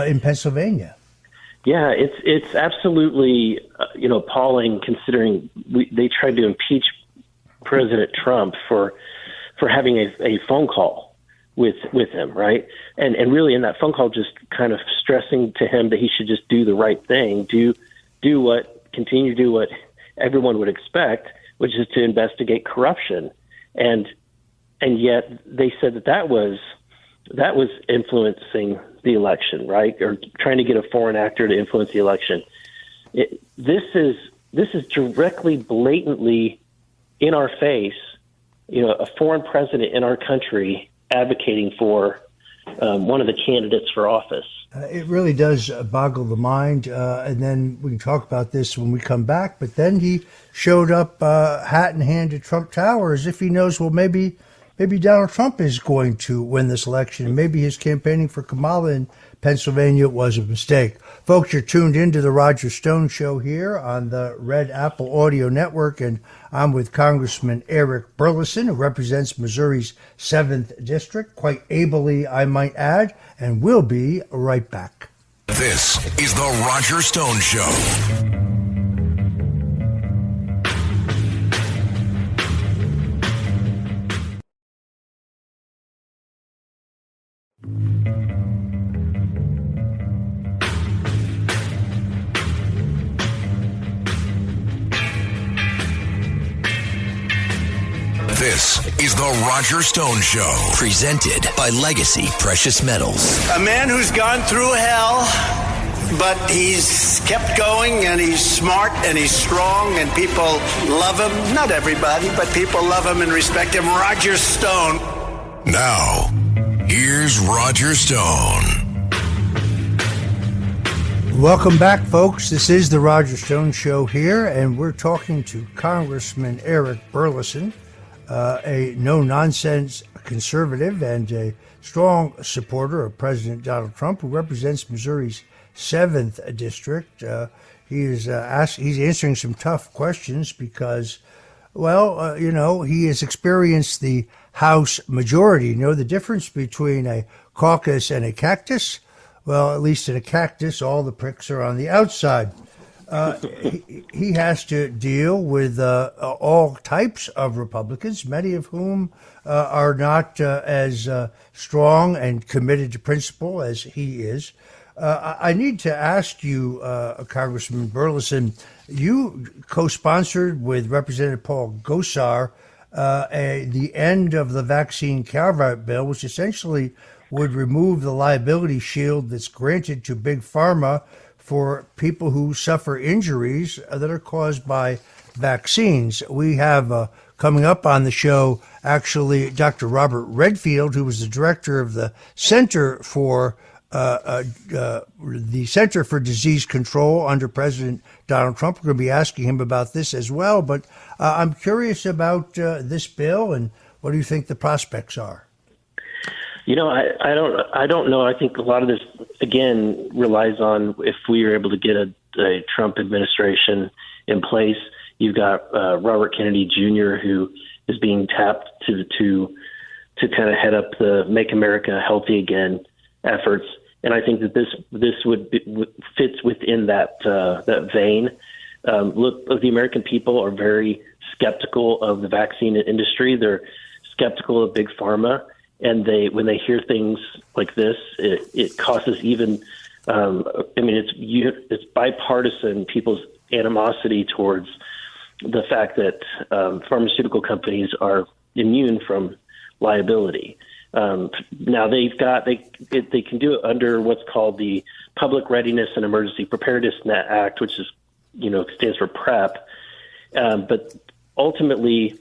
in Pennsylvania? Yeah, it's absolutely appalling, considering they tried to impeach President Trump for having a phone call with him, right? And really in that phone call, just kind of stressing to him that he should just do the right thing, continue to do what everyone would expect, which is to investigate corruption. And yet they said that was influencing the election, right? Or trying to get a foreign actor to influence the election. This is directly, blatantly in our face, a foreign president in our country advocating for one of the candidates for office. It really does boggle the mind, and then we can talk about this when we come back. But then he showed up hat in hand at Trump Tower as if he knows, well, maybe Donald Trump is going to win this election, and maybe his campaigning for Kamala in Pennsylvania was a mistake. Folks, you're tuned into the Roger Stone Show here on the Red Apple Audio Network, and I'm with Congressman Eric Burleson, who represents Missouri's 7th District, quite ably, I might add, and we'll be right back. This is the Roger Stone Show. This is the Roger Stone Show, presented by Legacy Precious Metals. A man who's gone through hell, but he's kept going, and he's smart, and he's strong, and people love him. Not everybody, but people love him and respect him. Roger Stone. Now, here's Roger Stone. Welcome back, folks. This is the Roger Stone Show here, and we're talking to Congressman Eric Burleson, a no-nonsense conservative and a strong supporter of President Donald Trump, who represents Missouri's 7th District. He's answering some tough questions because, he has experienced the House majority. You know the difference between a caucus and a cactus? Well, at least in a cactus, all the pricks are on the outside. He has to deal with all types of Republicans, many of whom are not as strong and committed to principle as he is. I need to ask you, Congressman Burleson, you co-sponsored with Representative Paul Gosar the end of the vaccine carve-out bill, which essentially would remove the liability shield that's granted to Big Pharma for people who suffer injuries that are caused by vaccines. We have coming up on the show, actually, Dr. Robert Redfield, who was the director of the Center for Disease Control under President Donald Trump. We're going to be asking him about this as well. But I'm curious about this bill, and what do you think the prospects are? I don't know. I think a lot of this, again, relies on if we are able to get a Trump administration in place. You've got Robert Kennedy Jr., who is being tapped to kind of head up the Make America Healthy Again efforts. And I think that this fits within that vein. Look, the American people are very skeptical of the vaccine industry. They're skeptical of Big Pharma. And when they hear things like this, it causes even. It's bipartisan people's animosity towards the fact that pharmaceutical companies are immune from liability. Now they can do it under what's called the Public Readiness and Emergency Preparedness Act, which is stands for PrEP. But ultimately,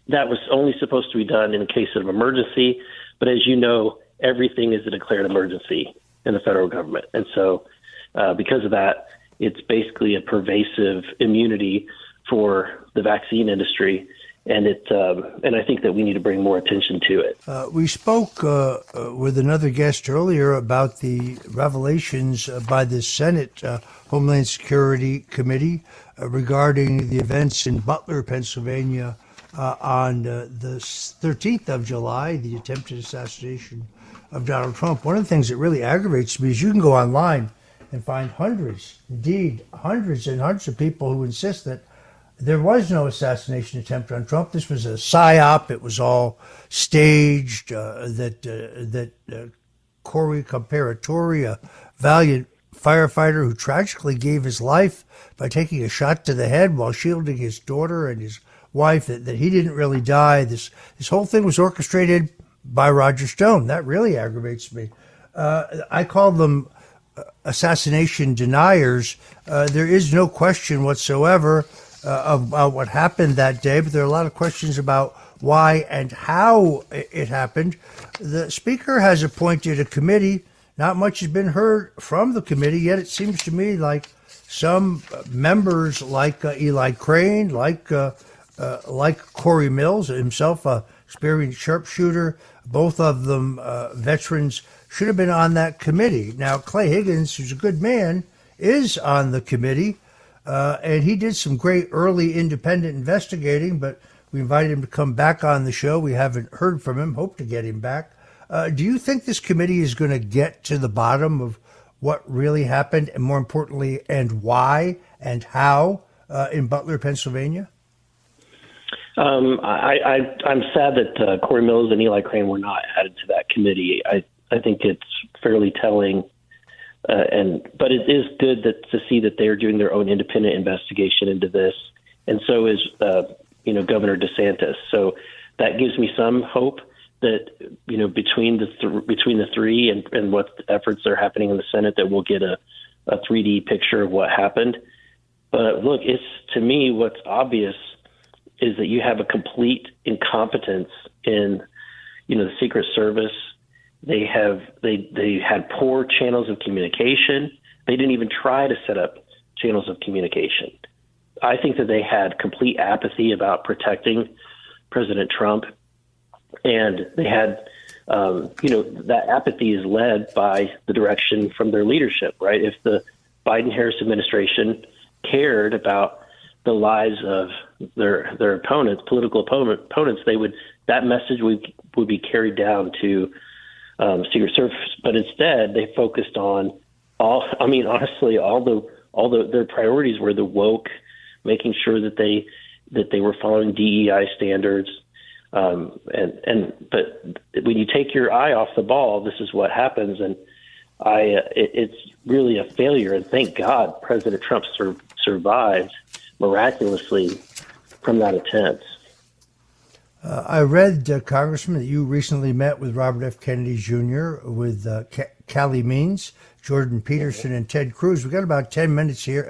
that was only supposed to be done in a case of emergency. But as you know, everything is a declared emergency in the federal government. And so because of that, it's basically a pervasive immunity for the vaccine industry. And I think that we need to bring more attention to it. We spoke with another guest earlier about the revelations by the Senate Homeland Security Committee regarding the events in Butler, Pennsylvania, on the 13th of July, the attempted assassination of Donald Trump. One of the things that really aggravates me is you can go online and find hundreds and hundreds of people who insist that there was no assassination attempt on Trump. This was a psyop. It was all staged. That Corey Comparatori, a valiant firefighter who tragically gave his life by taking a shot to the head while shielding his daughter and his wife, that he didn't really die. This whole thing was orchestrated by Roger Stone. That really aggravates me. I call them assassination deniers. There is no question whatsoever about what happened that day, but there are a lot of questions about why and how it happened. The Speaker has appointed a committee. Not much has been heard from the committee, yet it seems to me like some members like Eli Crane, like Corey Mills, himself a experienced sharpshooter, both of them veterans, should have been on that committee. Now, Clay Higgins, who's a good man, is on the committee. And he did some great early independent investigating, but we invited him to come back on the show. We haven't heard from him, hope to get him back. Do you think this committee is going to get to the bottom of what really happened, and more importantly, and why and how in Butler, Pennsylvania? I'm sad that Corey Mills and Eli Crane were not added to that committee. I think it's fairly telling. But it is good to see that they are doing their own independent investigation into this, and so is Governor DeSantis. So that gives me some hope that between the three and what efforts are happening in the Senate, that we'll get a 3D picture of what happened. But look, to me what's obvious is that you have a complete incompetence in the Secret Service. They had poor channels of communication. They didn't even try to set up channels of communication. I think that they had complete apathy about protecting President Trump, and they had that apathy is led by the direction from their leadership, right? If the Biden-Harris administration cared about the lives of their opponents, political opponents, that message would be carried down to Secret Service. But instead, they focused on their priorities were the woke, making sure that they were following DEI standards. But when you take your eye off the ball, this is what happens. And it's really a failure. And thank God President Trump survived miraculously from that attempt. I read, Congressman, that you recently met with Robert F. Kennedy Jr., with Callie Means, Jordan Peterson, and Ted Cruz. We've got about 2 minutes here.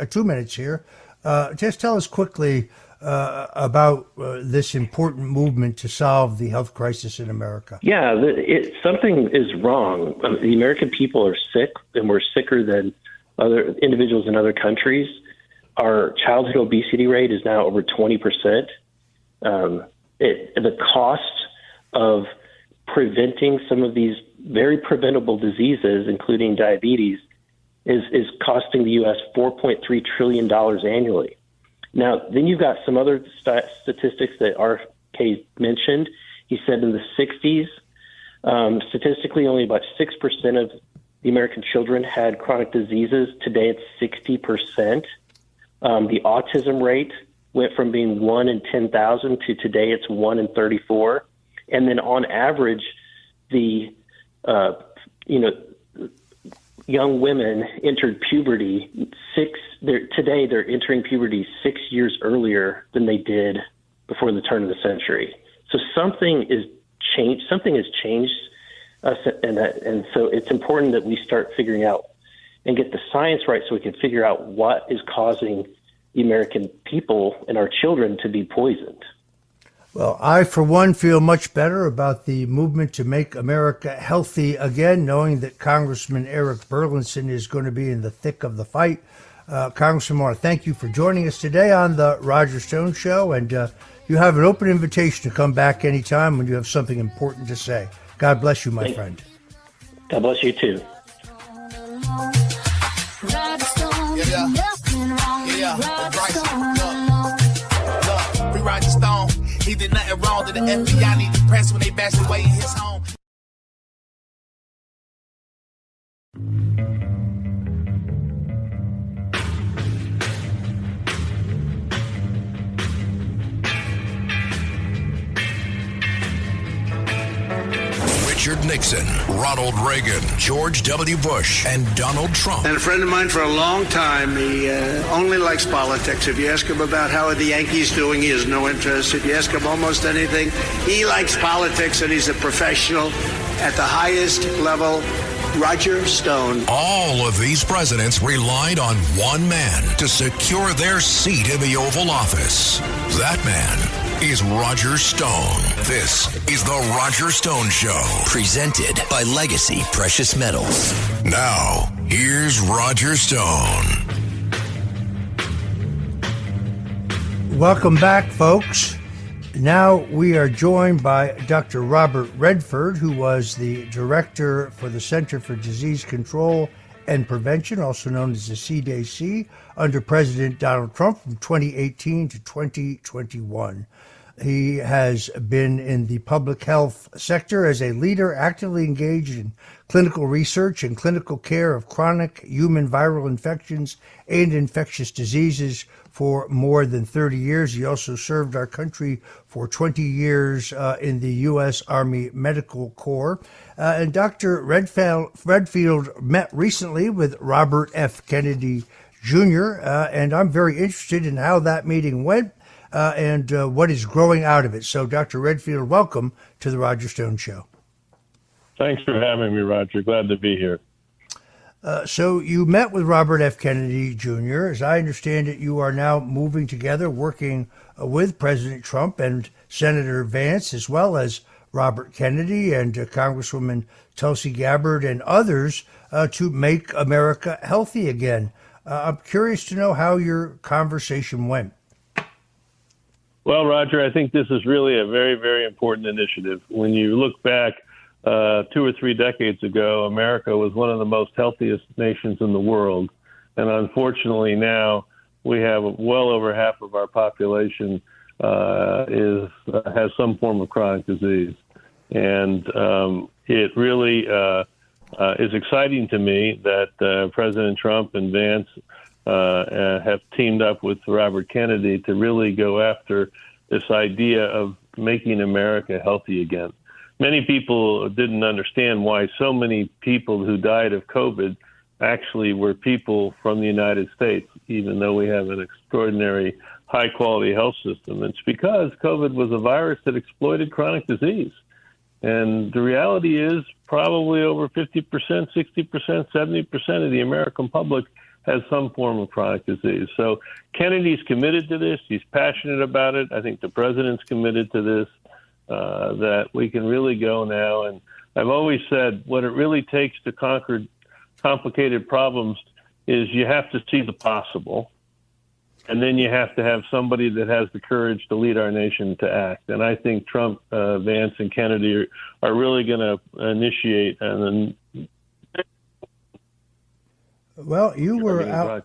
Just tell us quickly about this important movement to solve the health crisis in America. Yeah, something is wrong. The American people are sick, and we're sicker than other individuals in other countries. Our childhood obesity rate is now over 20%. The cost of preventing some of these very preventable diseases, including diabetes, is costing the U.S. $4.3 trillion annually. Now, then you've got some other statistics that RFK mentioned. He said in the 60s, statistically, only about 6% of the American children had chronic diseases. Today, it's 60%. The autism rate went from being 1 in 10,000 to today it's 1 in 34. And then on average, the young women entered puberty today they're entering puberty 6 years earlier than they did before the turn of the century. So something has changed us, and so it's important that we start figuring out and get the science right so we can figure out what is causing the American people and our children to be poisoned. Well, I, for one, feel much better about the movement to make America healthy again, knowing that Congressman Eric Burlington is going to be in the thick of the fight. Congressman, I want to thank you for joining us today on the Roger Stone Show, and you have an open invitation to come back anytime when you have something important to say. God bless you, my friend. God bless you, too. Free Roger Stone. He did nothing wrong to the FBI. Need to press when they bashed away in his home. Richard Nixon, Ronald Reagan, George W. Bush, and Donald Trump. And a friend of mine for a long time, he only likes politics. If you ask him about how are the Yankees doing, he has no interest. If you ask him almost anything, he likes politics, and he's a professional at the highest level. Roger Stone. All of these presidents relied on one man to secure their seat in the Oval Office. That man is Roger Stone. This is the Roger Stone Show. Presented by Legacy Precious Metals. Now, here's Roger Stone. Welcome back, folks. Now we are joined by Dr. Robert Redford, who was the director for the Center for Disease Control and Prevention, also known as the CDC, under President Donald Trump from 2018 to 2021. He has been in the public health sector as a leader actively engaged in clinical research and clinical care of chronic human viral infections and infectious diseases for more than 30 years. He also served our country for 20 years in the U.S. Army Medical Corps. And Dr. Redfield met recently with Robert F. Kennedy Jr., and I'm very interested in how that meeting went and what is growing out of it. So, Dr. Redfield, welcome to the Roger Stone Show. Thanks for having me, Roger. Glad to be here. So you met with Robert F. Kennedy Jr. As I understand it, you are now moving together, working with President Trump and Senator Vance, as well as Robert Kennedy and Congresswoman Tulsi Gabbard and others to make America healthy again. I'm curious to know how your conversation went. Well, Roger, I think this is really a very, very important initiative. When you look back 2 or 3 decades ago, America was one of the most healthiest nations in the world. And unfortunately now we have well over half of our population has some form of chronic disease. And it really is exciting to me that President Trump and Vance have teamed up with Robert Kennedy to really go after this idea of making America healthy again. Many people didn't understand why so many people who died of COVID actually were people from the United States, even though we have an extraordinary high-quality health system. It's because COVID was a virus that exploited chronic disease. And the reality is probably over 50%, 60%, 70% of the American public has some form of chronic disease. So Kennedy's committed to this. He's passionate about it. I think the president's committed to this, that we can really go now. And I've always said what it really takes to conquer complicated problems is you have to see the possible. And then you have to have somebody that has the courage to lead our nation to act. And I think Trump, Vance, and Kennedy are really going to initiate an. Well, you were out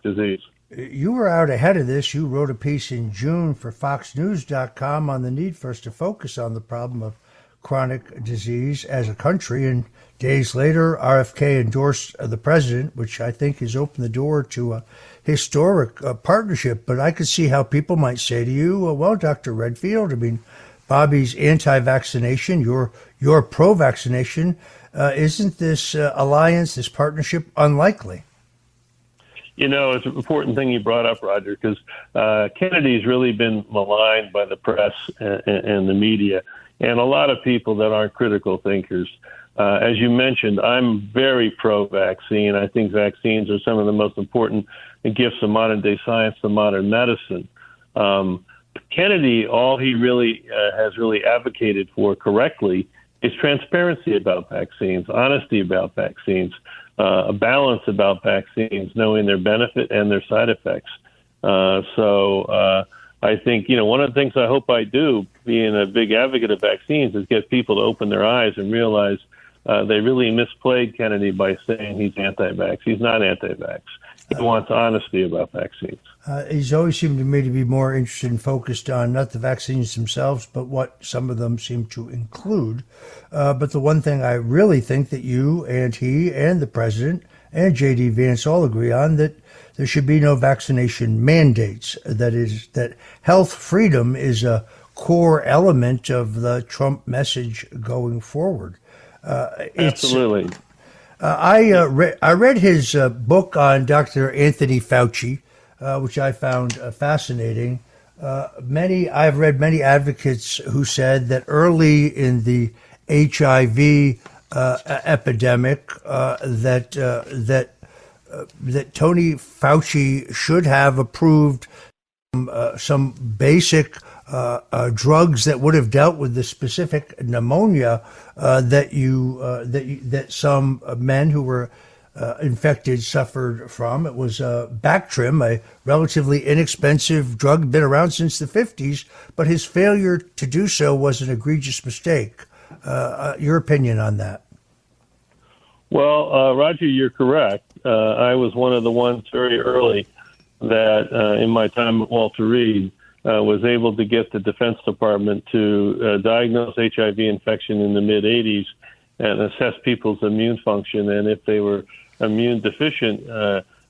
ahead of this. You wrote a piece in June for FoxNews.com on the need for us to focus on the problem of chronic disease as a country. And days later, RFK endorsed the president, which I think has opened the door to a historic partnership. But I could see how people might say to you, well, Dr. Redfield, I mean, Bobby's anti-vaccination, you're pro-vaccination. Isn't this alliance, this partnership, unlikely? You know, it's an important thing you brought up, Roger, because Kennedy's really been maligned by the press and the media, and a lot of people that aren't critical thinkers. As you mentioned, I'm very pro-vaccine. I think vaccines are some of the most important gifts of modern-day science to modern medicine. Kennedy, all he really has really advocated for correctly is transparency about vaccines, honesty about vaccines, a balance about vaccines, knowing their benefit and their side effects. So I think, you know, one of the things I hope I do, being a big advocate of vaccines, is get people to open their eyes and realize they really misplayed Kennedy by saying he's anti-vax. He's not anti-vax. He wants honesty about vaccines. He's always seemed to me to be more interested and focused on not the vaccines themselves, but what some of them seem to include. But the one thing I really think that you and he and the president and J.D. Vance all agree on, that there should be no vaccination mandates. That is, that health freedom is a core element of the Trump message going forward. Absolutely. I read his book on Dr. Anthony Fauci, which I found fascinating. I've read many advocates who said that early in the HIV epidemic, that Tony Fauci should have approved some basic drugs that would have dealt with the specific pneumonia that some men who were infected suffered from. It was Bactrim, a relatively inexpensive drug, been around since the 50s, but his failure to do so was an egregious mistake. Your opinion on that? Well, Roger, you're correct. I was one of the ones very early that in my time at Walter Reed was able to get the Defense Department to diagnose HIV infection in the mid-'80s and assess people's immune function, and if they were immune deficient,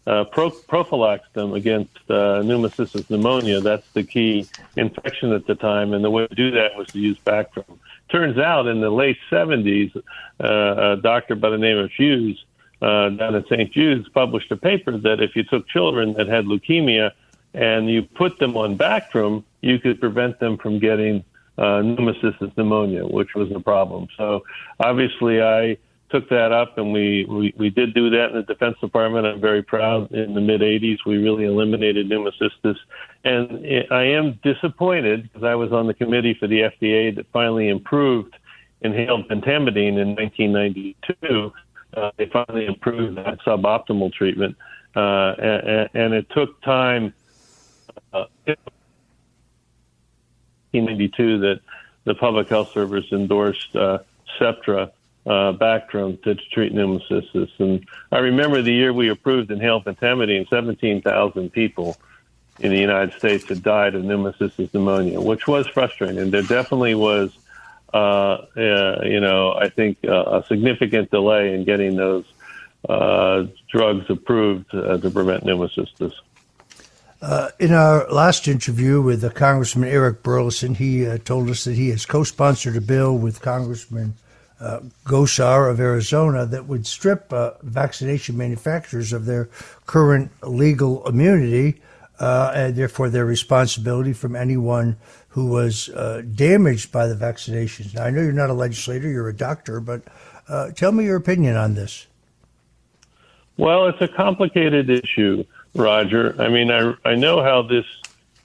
prophylax them against pneumocystis pneumonia. That's the key infection at the time, and the way to do that was to use Bactrim. Turns out in the late 70s, a doctor by the name of Hughes down at St. Jude's published a paper that if you took children that had leukemia and you put them on Bactrim, you could prevent them from getting pneumocystis pneumonia, which was a problem. So obviously I took that up, and we did do that in the Defense Department. I'm very proud. In the mid-'80s, we really eliminated pneumocystis. And I am disappointed, because I was on the committee for the FDA that finally improved inhaled pentamidine in 1992. They finally improved that suboptimal treatment. And it took time, 1992, that the Public Health Service endorsed Septra Bactrim to treat pneumocystis. And I remember the year we approved inhaled pentamidine, 17,000 people in the United States had died of pneumocystis pneumonia, which was frustrating. There definitely was, I think, a significant delay in getting those drugs approved to prevent pneumocystis. In our last interview with Congressman Eric Burleson, he told us that he has co-sponsored a bill with Congressman Gosar of Arizona that would strip vaccination manufacturers of their current legal immunity and therefore their responsibility from anyone who was damaged by the vaccinations. Now, I know you're not a legislator, you're a doctor, but tell me your opinion on this. Well, it's a complicated issue, Roger. I mean, I know how this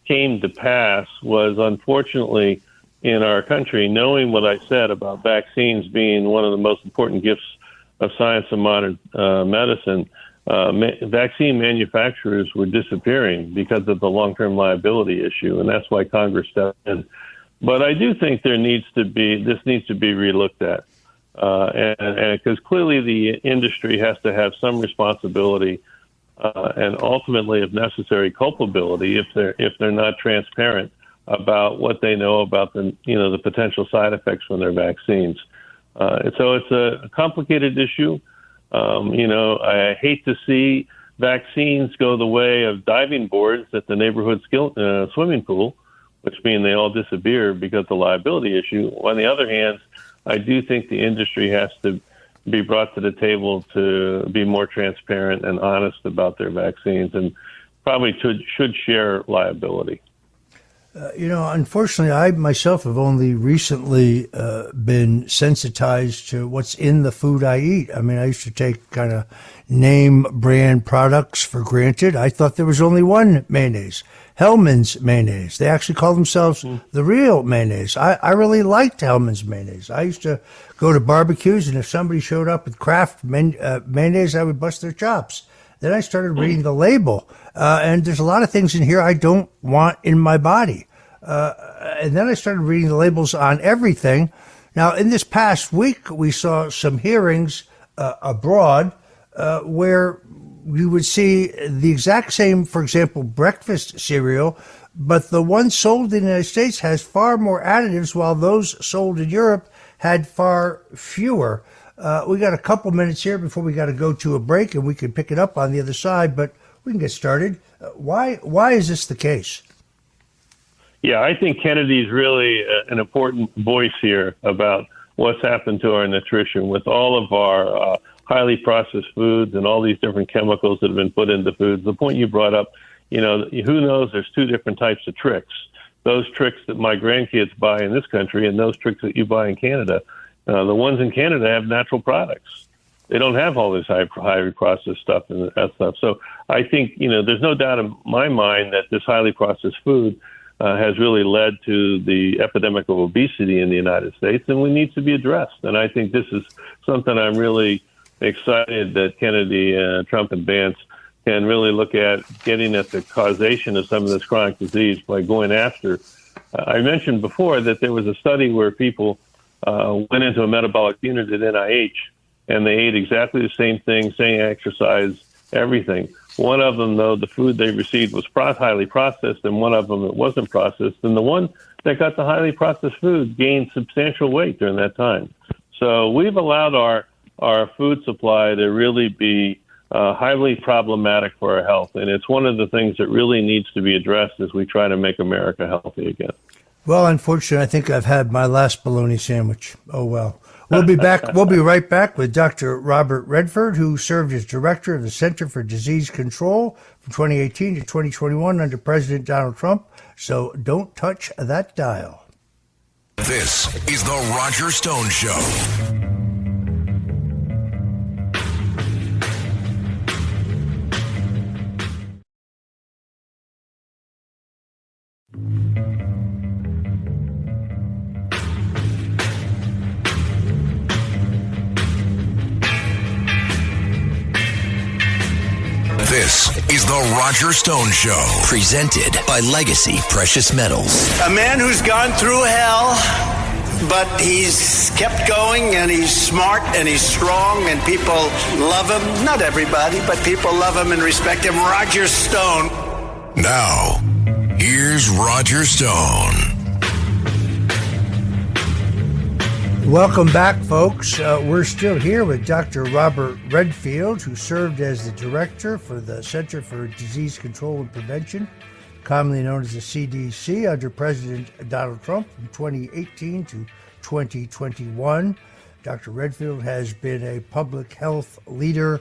came to pass was unfortunately in our country, knowing what I said about vaccines being one of the most important gifts of science and modern medicine, vaccine manufacturers were disappearing because of the long-term liability issue, and that's why Congress stepped in. But I do think this needs to be relooked at, and because clearly the industry has to have some responsibility and ultimately, if necessary, culpability if they're not transparent about what they know about the potential side effects from their vaccines. So it's a complicated issue. I hate to see vaccines go the way of diving boards at the neighborhood swimming pool, which mean they all disappear because of the liability issue. On the other hand, I do think the industry has to be brought to the table to be more transparent and honest about their vaccines and probably should share liability. Unfortunately, I myself have only recently been sensitized to what's in the food I eat. I mean, I used to take kind of name brand products for granted. I thought there was only one mayonnaise, Hellmann's mayonnaise. They actually call themselves the real mayonnaise. I really liked Hellmann's mayonnaise. I used to go to barbecues, and if somebody showed up with Kraft mayonnaise, I would bust their chops. Then I started reading the label, and there's a lot of things in here I don't want in my body. And then I started reading the labels on everything. Now, in this past week, we saw some hearings abroad where you would see the exact same, for example, breakfast cereal, but the one sold in the United States has far more additives, while those sold in Europe had far fewer. We got a couple minutes here before we got to go to a break, and we can pick it up on the other side, but we can get started. Why is this the case? Yeah, I think Kennedy's really an important voice here about what's happened to our nutrition with all of our highly processed foods and all these different chemicals that have been put into foods. The point you brought up, who knows, there's two different types of tricks. Those tricks that my grandkids buy in this country and those tricks that you buy in Canada. The ones in Canada have natural products. They don't have all this highly processed stuff and that stuff. So I think, there's no doubt in my mind that this highly processed food has really led to the epidemic of obesity in the United States, and we need to be addressed. And I think this is something I'm really excited that Kennedy, Trump, and Vance can really look at getting at the causation of some of this chronic disease by going after. I mentioned before that there was a study where people went into a metabolic unit at NIH, and they ate exactly the same thing, same exercise, everything. One of them, though, the food they received was highly processed, and one of them it wasn't processed. And the one that got the highly processed food gained substantial weight during that time. So we've allowed our food supply to really be highly problematic for our health, and it's one of the things that really needs to be addressed as we try to make America healthy again. Well, unfortunately, I think I've had my last bologna sandwich. Oh, well. We'll be back. We'll be right back with Dr. Robert Redford, who served as director of the Center for Disease Control from 2018 to 2021 under President Donald Trump. So don't touch that dial. This is the Roger Stone Show. This is the Roger Stone Show. Presented by Legacy Precious Metals. A man who's gone through hell, but he's kept going, and he's smart, and he's strong, and people love him. Not everybody, but people love him and respect him. Roger Stone. Now, here's Roger Stone. Welcome back, folks. We're still here with Dr. Robert Redfield, who served as the director for the Center for Disease Control and Prevention, commonly known as the CDC, under President Donald Trump from 2018 to 2021. Dr. Redfield has been a public health leader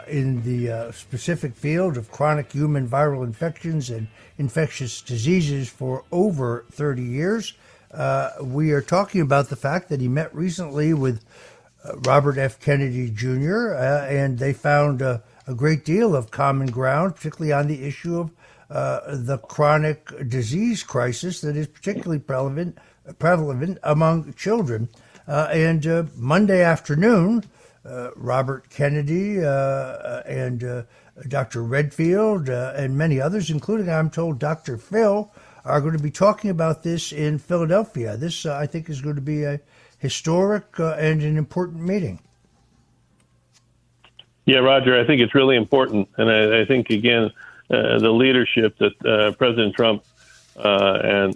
in the specific field of chronic human viral infections and infectious diseases for over 30 years. We are talking about the fact that he met recently with Robert F. Kennedy Jr., and they found a great deal of common ground, particularly on the issue of the chronic disease crisis that is particularly prevalent among children. And Monday afternoon, Robert Kennedy and Dr. Redfield and many others, including, I'm told, Dr. Phil, are going to be talking about this in Philadelphia. This, I think, is going to be a historic and an important meeting. Yeah, Roger, I think it's really important. And I think, again, the leadership that President Trump and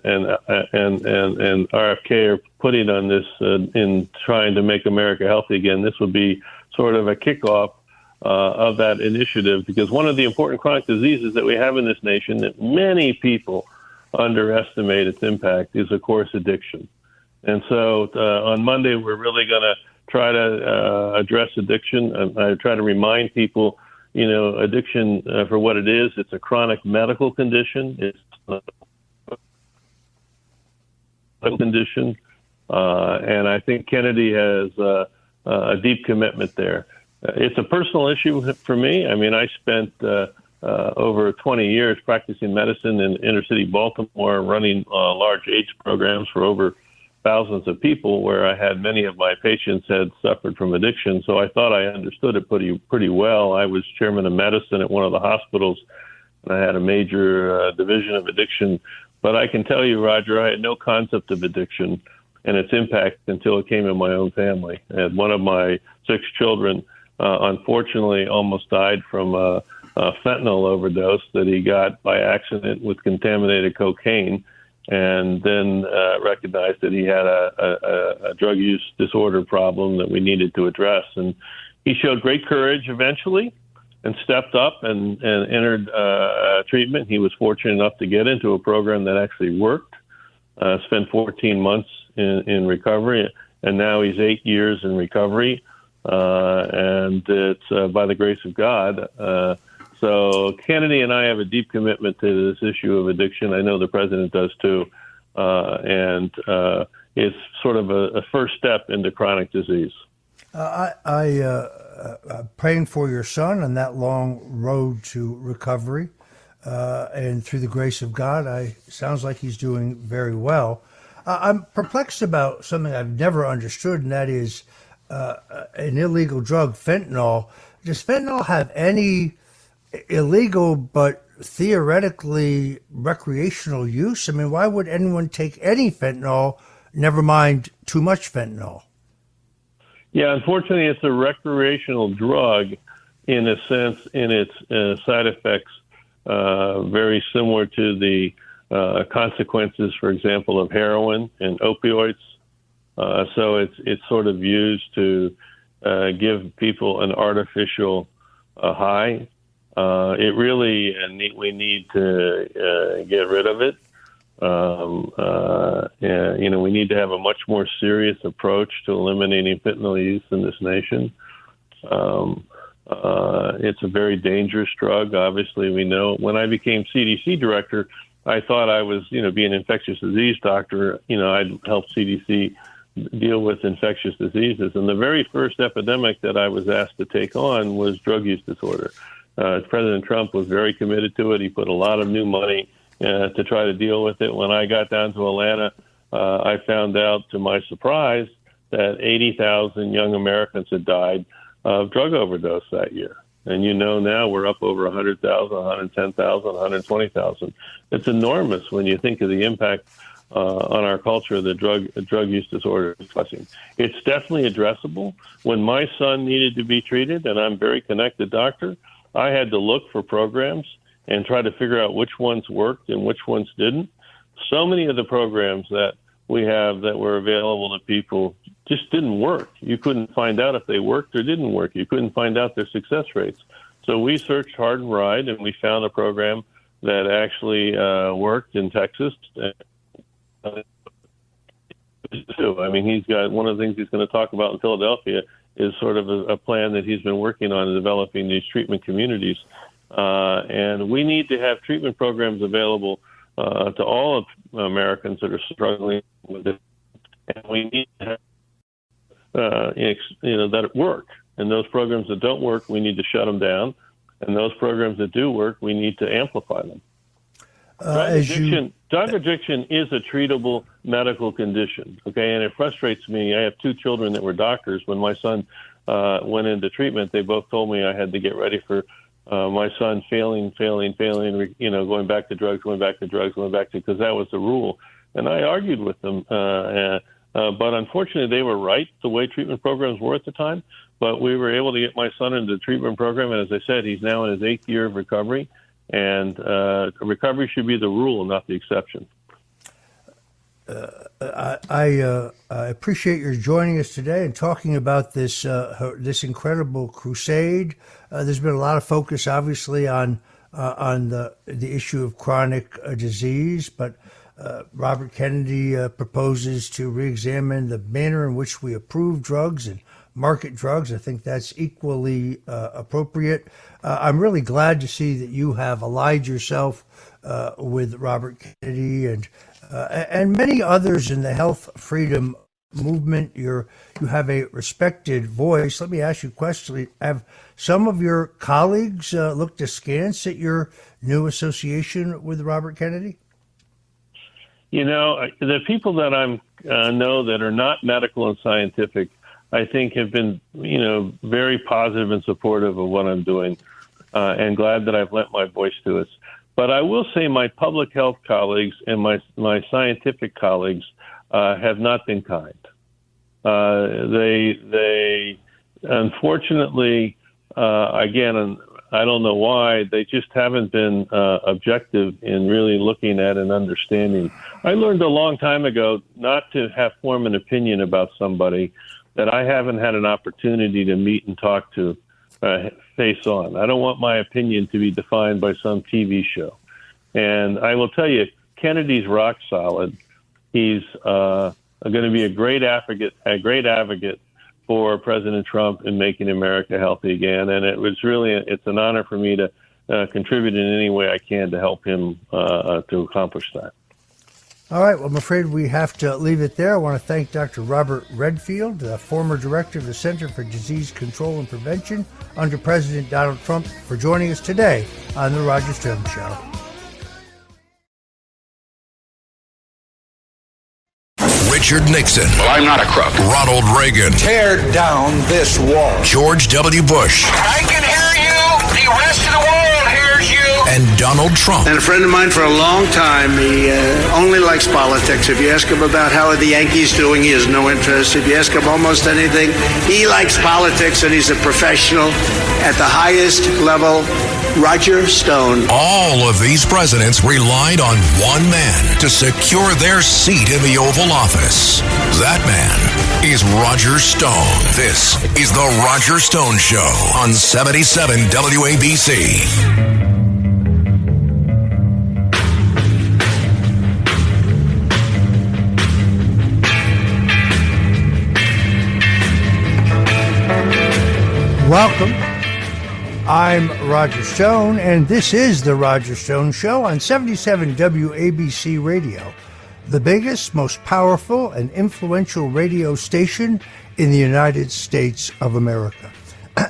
RFK are putting on this in trying to make America healthy again, this would be sort of a kickoff of that initiative, because one of the important chronic diseases that we have in this nation that many people underestimate its impact is, of course, addiction. And so on Monday, we're really going to try to address addiction. I try to remind people, addiction for what it is. It's a chronic medical condition. It's a condition. And I think Kennedy has a deep commitment there. It's a personal issue for me. I mean, I spent over 20 years practicing medicine in inner city Baltimore, running large AIDS programs for over thousands of people, where I had many of my patients had suffered from addiction. So I thought I understood it pretty well. I was chairman of medicine at one of the hospitals, and I had a major division of addiction. But I can tell you, Roger, I had no concept of addiction and its impact until it came in my own family. And one of my 6 children, unfortunately, almost died from a fentanyl overdose that he got by accident with contaminated cocaine, and then recognized that he had a drug use disorder problem that we needed to address. And he showed great courage eventually and stepped up and entered treatment. He was fortunate enough to get into a program that actually worked, spent 14 months in recovery, and now he's 8 years in recovery. And it's by the grace of God. So Kennedy and I have a deep commitment to this issue of addiction. I know the president does too. And it's sort of a first step into chronic disease. I'm praying for your son on that long road to recovery. And through the grace of God, sounds like he's doing very well. I'm perplexed about something I've never understood, and that is an illegal drug, fentanyl. Does fentanyl have any illegal but theoretically recreational use? I mean, why would anyone take any fentanyl, never mind too much fentanyl? Yeah, unfortunately, it's a recreational drug in a sense, in its side effects, very similar to the consequences, for example, of heroin and opioids. So it's sort of used to give people an artificial high. It really, we need to get rid of it. We need to have a much more serious approach to eliminating fentanyl use in this nation. It's a very dangerous drug. Obviously, we know. When I became CDC director, I thought I was, be an infectious disease doctor. I'd help CDC deal with infectious diseases. And the very first epidemic that I was asked to take on was drug use disorder. President Trump was very committed to it. He put a lot of new money to try to deal with it. When I got down to Atlanta, I found out, to my surprise, that 80,000 young Americans had died of drug overdose that year. And now we're up over 100,000, 110,000, 120,000. It's enormous when you think of the impact on our culture that drug use disorder is causing. It's definitely addressable. When my son needed to be treated, and I'm a very connected doctor, I had to look for programs and try to figure out which ones worked and which ones didn't. So many of the programs that we have that were available to people just didn't work. You couldn't find out if they worked or didn't work. You couldn't find out their success rates. So we searched hard and wide, and we found a program that actually worked in Texas. I mean, he's got one of the things he's going to talk about in Philadelphia is sort of a plan that he's been working on in developing these treatment communities. And we need to have treatment programs available to all of Americans that are struggling with it. And we need to have, that work. And those programs that don't work, we need to shut them down. And those programs that do work, we need to amplify them. Drug addiction is a treatable medical condition, okay? And it frustrates me. I have two children that were doctors. When my son went into treatment, they both told me I had to get ready for my son failing, going back to drugs, because that was the rule. And I argued with them. But unfortunately, they were right, the way treatment programs were at the time. But we were able to get my son into the treatment program. And as I said, he's now in his 8th year of recovery. And recovery should be the rule, not the exception. I appreciate your joining us today and talking about this incredible crusade. There's been a lot of focus, obviously, on the issue of chronic disease, but Robert Kennedy proposes to reexamine the manner in which we approve drugs and market drugs. I think that's equally appropriate. I'm really glad to see that you have allied yourself with Robert Kennedy and many others in the health freedom movement. You have a respected voice. Let me ask you a question. Have some of your colleagues looked askance at your new association with Robert Kennedy? You know, the people that I know that are not medical and scientific, I think have been, very positive and supportive of what I'm doing, and glad that I've lent my voice to it. But I will say my public health colleagues and my scientific colleagues have not been kind. They unfortunately, again, I don't know why, they just haven't been objective in really looking at and understanding. I learned a long time ago not to form an opinion about somebody that I haven't had an opportunity to meet and talk to face on. I don't want my opinion to be defined by some TV show. And I will tell you, Kennedy's rock solid. He's going to be a great advocate for President Trump in making America healthy again. And it's an honor for me to contribute in any way I can to help him to accomplish that. All right. Well, I'm afraid we have to leave it there. I want to thank Dr. Robert Redfield, the former director of the Center for Disease Control and Prevention under President Donald Trump, for joining us today on The Roger Stone Show. Richard Nixon. Well, I'm not a crook. Ronald Reagan. Tear down this wall. George W. Bush. I can hear you. The rest of the world hears you. And Donald Trump. And a friend of mine for a long time, he only likes politics. If you ask him about how are the Yankees doing, he has no interest. If you ask him almost anything, he likes politics, and he's a professional at the highest level. Roger Stone. All of these presidents relied on one man to secure their seat in the Oval Office. That man is Roger Stone. This is The Roger Stone Show on 77 WABC. Welcome. I'm Roger Stone, and this is The Roger Stone Show on 77 WABC Radio, the biggest, most powerful, and influential radio station in the United States of America.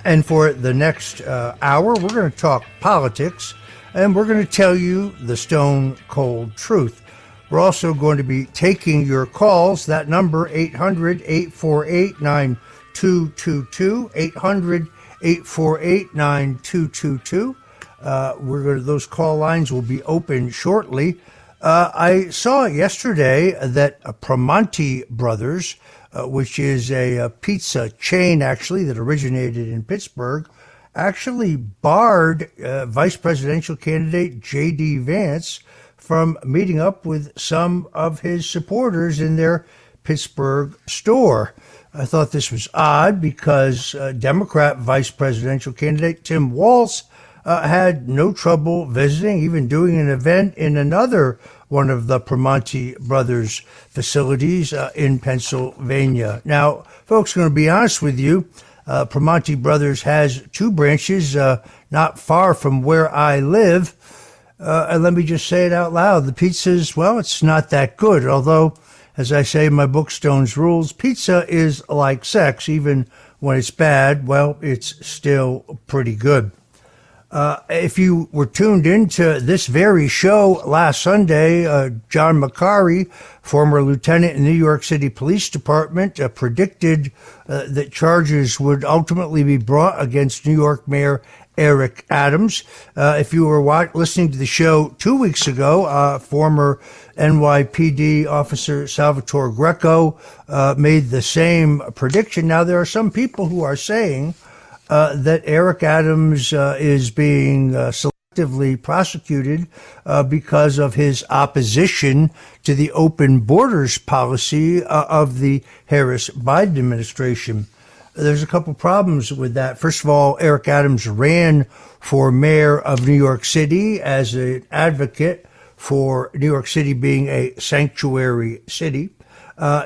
And for the next hour, we're going to talk politics, and we're going to tell you the stone cold truth. We're also going to be taking your calls. That number, 800-848-9222, 800-848-9222. Those call lines will be open shortly. I saw yesterday that Primanti Brothers, which is a pizza chain actually that originated in Pittsburgh, actually barred vice presidential candidate J.D. Vance from meeting up with some of his supporters in their Pittsburgh store. I thought this was odd because Democrat vice presidential candidate Tim Walz had no trouble visiting, even doing an event in another one of the Primanti Brothers facilities in Pennsylvania. Now, folks, I'm going to be honest with you. Primanti Brothers has two branches not far from where I live. And let me just say it out loud. The pizza's, well, it's not that good. Although, as I say in my book, Stone's Rules, pizza is like sex. Even when it's bad, well, it's still pretty good. If you were tuned into this very show last Sunday, John McCarry, former lieutenant in the New York City Police Department, predicted that charges would ultimately be brought against New York Mayor Eric Adams. If you were listening to the show 2 weeks ago, former NYPD officer Salvatore Greco made the same prediction. Now, there are some people who are saying that Eric Adams is being selectively prosecuted because of his opposition to the open borders policy of the Harris-Biden administration. There's a couple problems with that. First of all, Eric Adams ran for mayor of New York City as an advocate for New York City being a sanctuary city.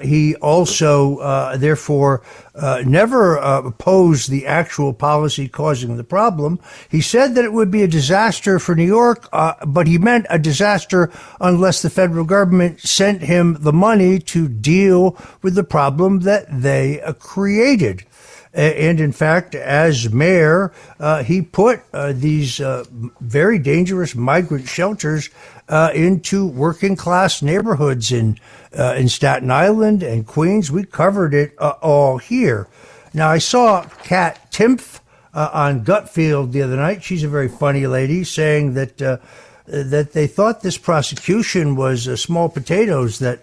He also, therefore, never opposed the actual policy causing the problem. He said that it would be a disaster for New York, but he meant a disaster unless the federal government sent him the money to deal with the problem that they created. And in fact, as mayor, he put these very dangerous migrant shelters into working class neighborhoods in Staten Island and Queens. We covered it all here. Now, I saw Kat Timpf on Gutfield the other night. She's a very funny lady, saying that that they thought this prosecution was small potatoes, that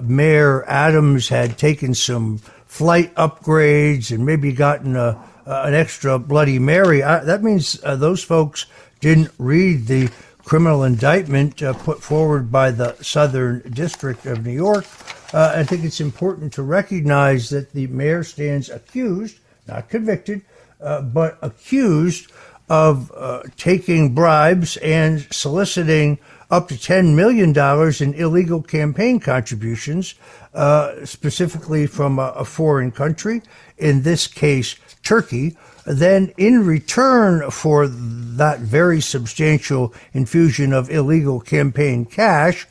Mayor Adams had taken some flight upgrades and maybe gotten an extra Bloody Mary. That means those folks didn't read the criminal indictment put forward by the Southern District of New York. I think it's important to recognize that the mayor stands accused, not convicted, but accused of taking bribes and soliciting up to $10 million in illegal campaign contributions, specifically from a foreign country, in this case, Turkey. Then in return for that very substantial infusion of illegal campaign cash,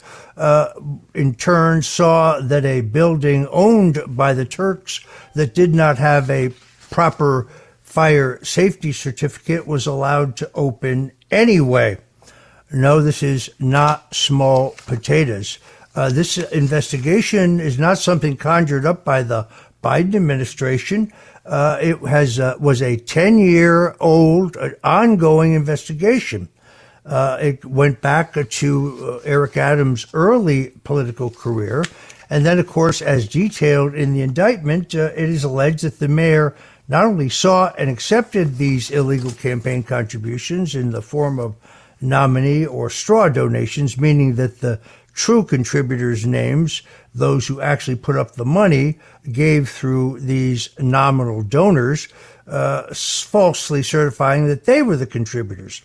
in turn saw that a building owned by the Turks that did not have a proper fire safety certificate was allowed to open anyway. No, this is not small potatoes. This investigation is not something conjured up by the Biden administration. It was a 10-year-old ongoing investigation. It went back to Eric Adams' early political career. And then, of course, as detailed in the indictment, it is alleged that the mayor not only sought and accepted these illegal campaign contributions in the form of nominee or straw donations, meaning that the true contributors' names, those who actually put up the money, gave through these nominal donors, falsely certifying that they were the contributors.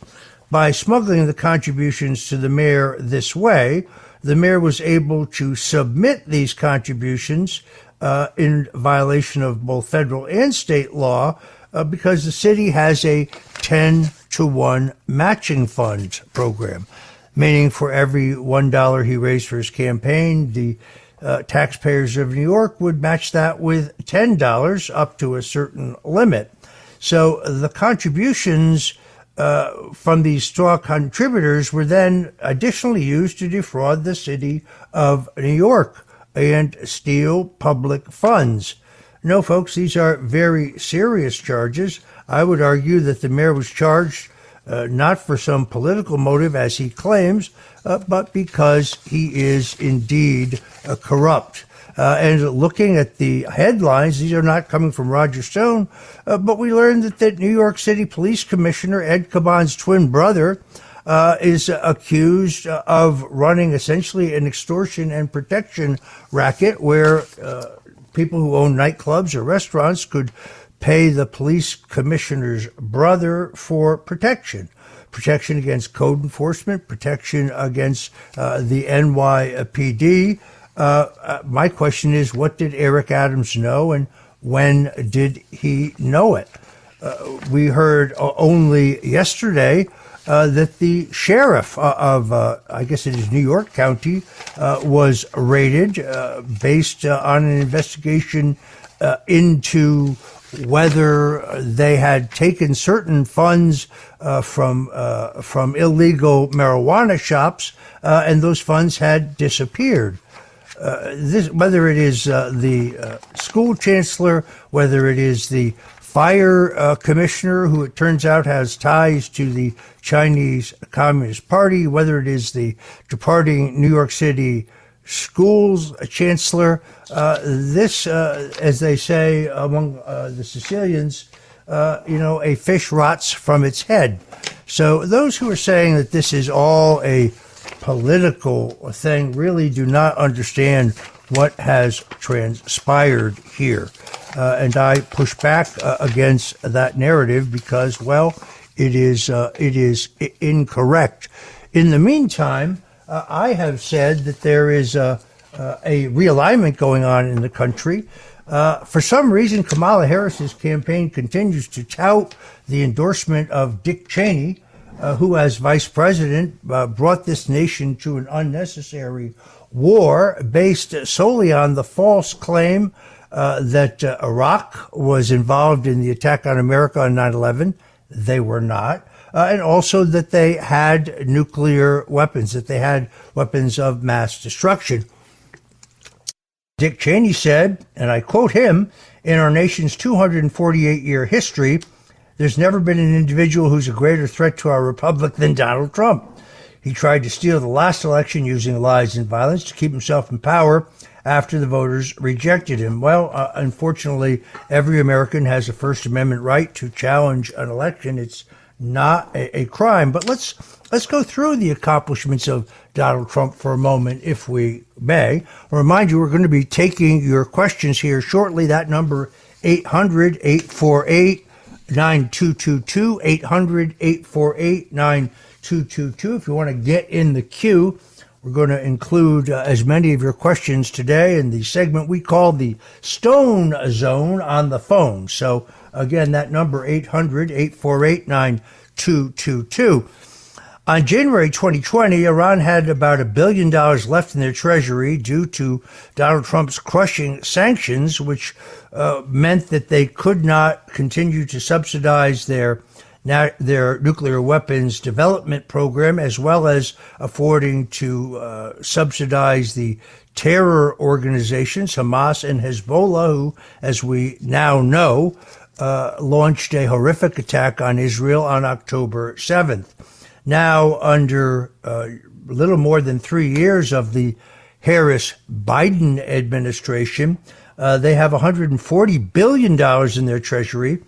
By smuggling the contributions to the mayor this way, the mayor was able to submit these contributions in violation of both federal and state law because the city has a 10-to-1 matching fund program, meaning for every $1 he raised for his campaign, the taxpayers of New York would match that with $10 up to a certain limit. So the contributions from these straw contributors were then additionally used to defraud the city of New York and steal public funds. No, folks, these are very serious charges. I would argue that the mayor was charged not for some political motive, as he claims, but because he is indeed corrupt. And looking at the headlines, these are not coming from Roger Stone, but we learned that the New York City Police Commissioner Ed Caban's twin brother is accused of running essentially an extortion and protection racket where people who own nightclubs or restaurants could pay the police commissioner's brother for protection against code enforcement, protection against the NYPD. My question is, what did Eric Adams know, and when did he know it? We heard only yesterday that the sheriff of, I guess it is New York County, was raided based on an investigation into whether they had taken certain funds from illegal marijuana shops, and those funds had disappeared. Whether it is the school chancellor, whether it is the fire commissioner, who it turns out has ties to the Chinese Communist Party, whether it is the departing New York City schools chancellor, this, as they say among the Sicilians, a fish rots from its head. So those who are saying that this is all a political thing really do not understand what has transpired here. And I push back against that narrative because, well, it is incorrect. In the meantime, I have said that there is a realignment going on in the country. For some reason, Kamala Harris's campaign continues to tout the endorsement of Dick Cheney, who, as vice president, brought this nation to an unnecessary war based solely on the false claim that Iraq was involved in the attack on America on 9/11. They were not. And also that they had nuclear weapons, that they had weapons of mass destruction. Dick Cheney said, and I quote him, "In our nation's 248-year history, there's never been an individual who's a greater threat to our republic than Donald Trump. He tried to steal the last election using lies and violence to keep himself in power after the voters rejected him." Well, unfortunately, every American has a First Amendment right to challenge an election. It's not a crime. But let's go through the accomplishments of Donald Trump for a moment, if we may. I'll remind you, we're going to be taking your questions here shortly. That number, 800-848-9222, 800-848-9222. If you want to get in the queue, we're going to include as many of your questions today in the segment we call the Stone Zone on the phone. So again, that number, 800-848-9222. On January 2020, Iran had about $1 billion left in their treasury due to Donald Trump's crushing sanctions, which meant that they could not continue to subsidize their nuclear weapons development program, as well as affording to subsidize the terror organizations, Hamas and Hezbollah, who, as we now know, launched a horrific attack on Israel on October 7th. Now, under a little more than 3 years of the Harris-Biden administration, they have $140 billion in their treasury,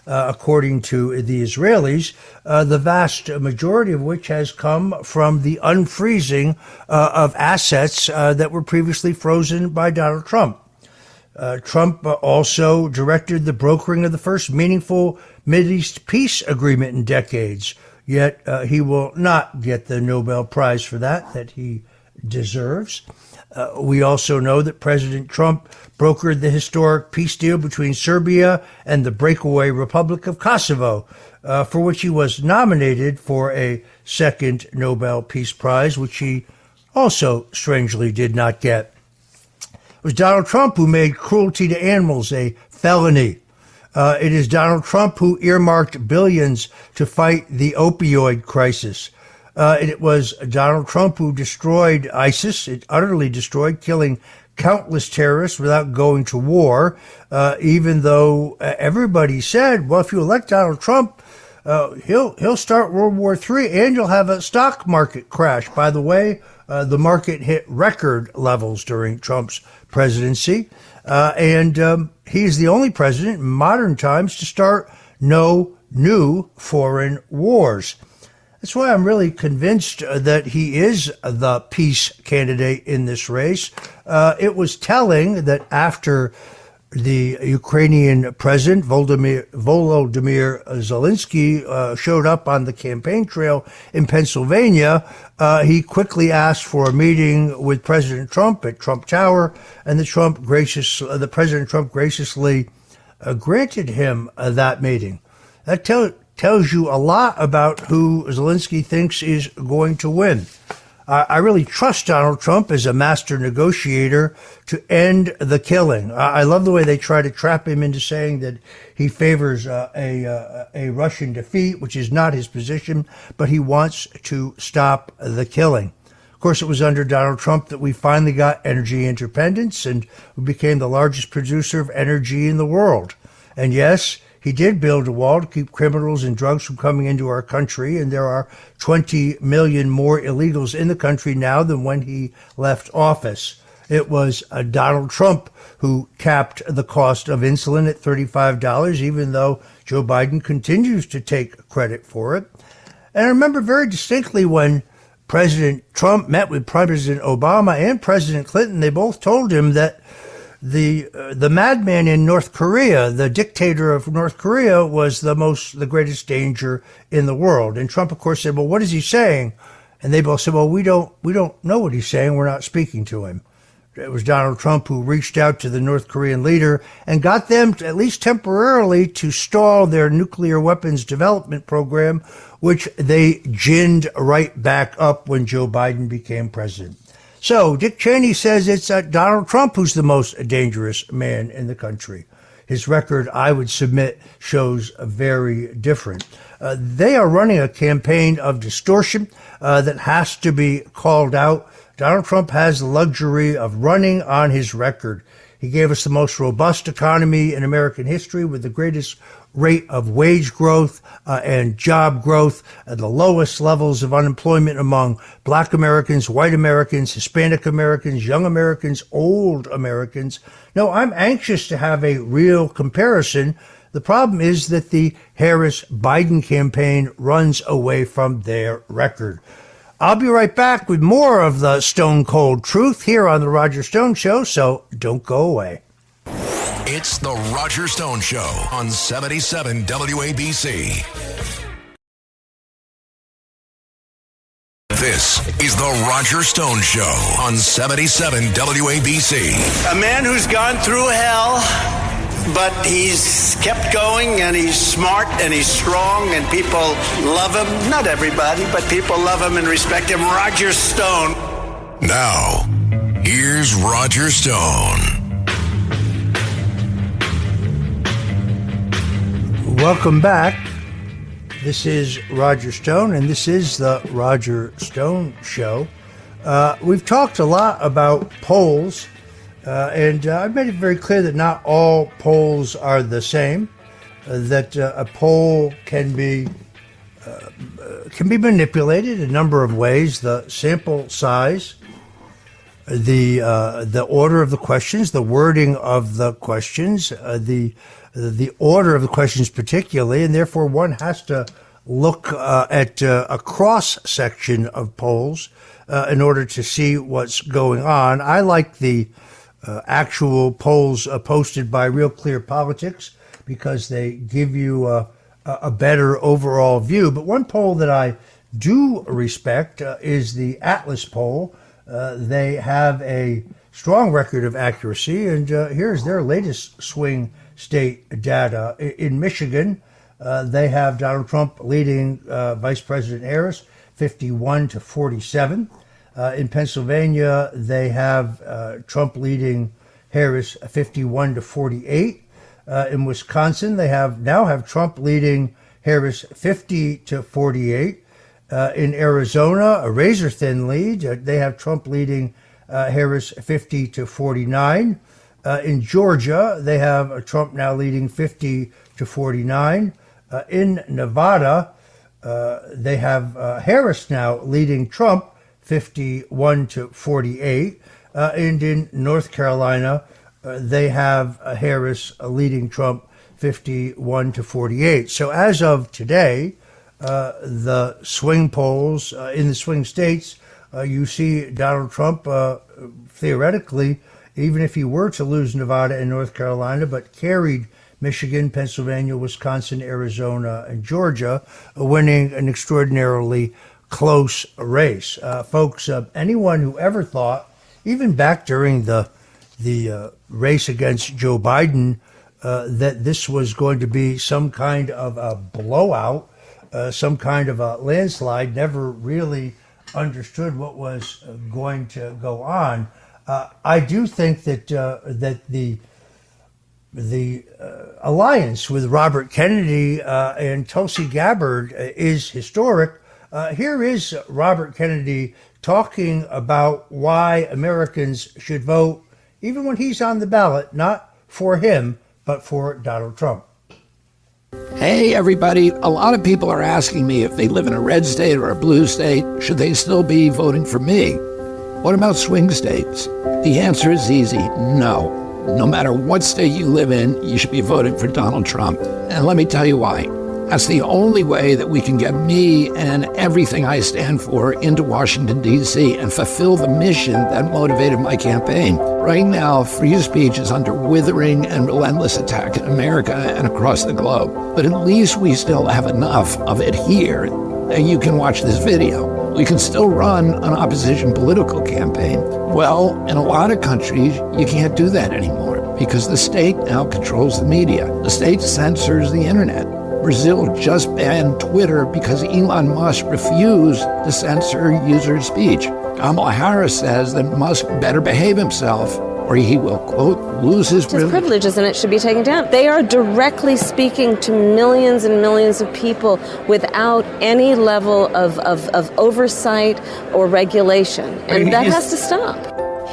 according to the Israelis, the vast majority of which has come from the unfreezing of assets that were previously frozen by Donald Trump. Trump also directed the brokering of the first meaningful Mideast peace agreement in decades, yet he will not get the Nobel Prize for that he deserves. We also know that President Trump brokered the historic peace deal between Serbia and the breakaway Republic of Kosovo, for which he was nominated for a second Nobel Peace Prize, which he also strangely did not get. It was Donald Trump who made cruelty to animals a felony. It is Donald Trump who earmarked billions to fight the opioid crisis. It was Donald Trump who destroyed ISIS. It utterly destroyed, killing countless terrorists without going to war, even though everybody said, well, if you elect Donald Trump, he'll start World War III, and you'll have a stock market crash. By the way, the market hit record levels during Trump's presidency, and he's the only president in modern times to start no new foreign wars. That's why I'm really convinced that he is the peace candidate in this race. It was telling that after the Ukrainian president, Volodymyr Zelensky, showed up on the campaign trail in Pennsylvania, he quickly asked for a meeting with President Trump at Trump Tower, and the President Trump graciously granted him that meeting. That tells you a lot about who Zelensky thinks is going to win. I really trust Donald Trump as a master negotiator to end the killing. I love the way they try to trap him into saying that he favors a Russian defeat, which is not his position, but he wants to stop the killing. Of course, it was under Donald Trump that we finally got energy independence, and we became the largest producer of energy in the world. And yes, he did build a wall to keep criminals and drugs from coming into our country, and there are 20 million more illegals in the country now than when he left office. It was Donald Trump who capped the cost of insulin at $35, even though Joe Biden continues to take credit for it. And I remember very distinctly when President Trump met with President Obama and President Clinton, they both told him that the madman in North Korea, the dictator of North Korea, was the greatest danger in the world. And Trump, of course, said, "Well, what is he saying?" And they both said, "Well, we don't know what he's saying. We're not speaking to him." It was Donald Trump who reached out to the North Korean leader and got them, at least temporarily, to stall their nuclear weapons development program, which they ginned right back up when Joe Biden became president. So Dick Cheney says it's Donald Trump who's the most dangerous man in the country. His record, I would submit, shows very different. They are running a campaign of distortion that has to be called out. Donald Trump has the luxury of running on his record. He gave us the most robust economy in American history with the greatest rate of wage growth and job growth, the lowest levels of unemployment among Black Americans, white Americans, Hispanic Americans, young Americans, old Americans. No, I'm anxious to have a real comparison. The problem is that the Harris-Biden campaign runs away from their record. I'll be right back with more of the Stone Cold Truth here on The Roger Stone Show, so don't go away. It's The Roger Stone Show on 77 WABC. This is The Roger Stone Show on 77 WABC. A man who's gone through hell, but he's kept going, and he's smart, and he's strong, and people love him. Not everybody, but people love him and respect him. Roger Stone. Now, here's Roger Stone. Welcome back. This is Roger Stone, and this is the Roger Stone Show. We've talked a lot about polls, and I've made it very clear that not all polls are the same, that a poll can be manipulated a number of ways. The sample size, the order of the questions, the wording of the questions, the order of the questions particularly, and therefore one has to look at a cross-section of polls in order to see what's going on. I like the actual polls posted by Real Clear Politics because they give you a better overall view. But one poll that I do respect is the Atlas poll. They have a strong record of accuracy, and here's their latest swing state data. In Michigan, they have Donald Trump leading Vice President Harris 51-47. In Pennsylvania, they have Trump leading Harris 51-48. In Wisconsin, they now have Trump leading Harris 50-48. In Arizona, a razor-thin lead. They have Trump leading Harris 50-49. In Georgia, they have Trump now leading 50-49. In Nevada, they have Harris now leading Trump 51-48. And in North Carolina, they have Harris leading Trump 51-48. So as of today, the swing polls in the swing states, you see Donald Trump theoretically, even if he were to lose Nevada and North Carolina, but carried Michigan, Pennsylvania, Wisconsin, Arizona, and Georgia, winning an extraordinarily close race. Folks, anyone who ever thought, even back during the race against Joe Biden, that this was going to be some kind of a blowout, some kind of a landslide, never really understood what was going to go on. I do think that the alliance with Robert Kennedy and Tulsi Gabbard is historic. Here is Robert Kennedy talking about why Americans should vote, even when he's on the ballot, not for him, but for Donald Trump. Hey, everybody. A lot of people are asking me if they live in a red state or a blue state, should they still be voting for me? What about swing states? The answer is easy, no. No matter what state you live in, you should be voting for Donald Trump. And let me tell you why. That's the only way that we can get me and everything I stand for into Washington, D.C. and fulfill the mission that motivated my campaign. Right now, free speech is under withering and relentless attack in America and across the globe. But at least we still have enough of it here that you can watch this video. We can still run an opposition political campaign. Well, in a lot of countries, you can't do that anymore because the state now controls the media. The state censors the internet. Brazil just banned Twitter because Elon Musk refused to censor user speech. Kamala Harris says that Musk better behave himself or he will, quote, lose his privileges and it should be taken down. They are directly speaking to millions and millions of people without any level of oversight or regulation. And that has to stop.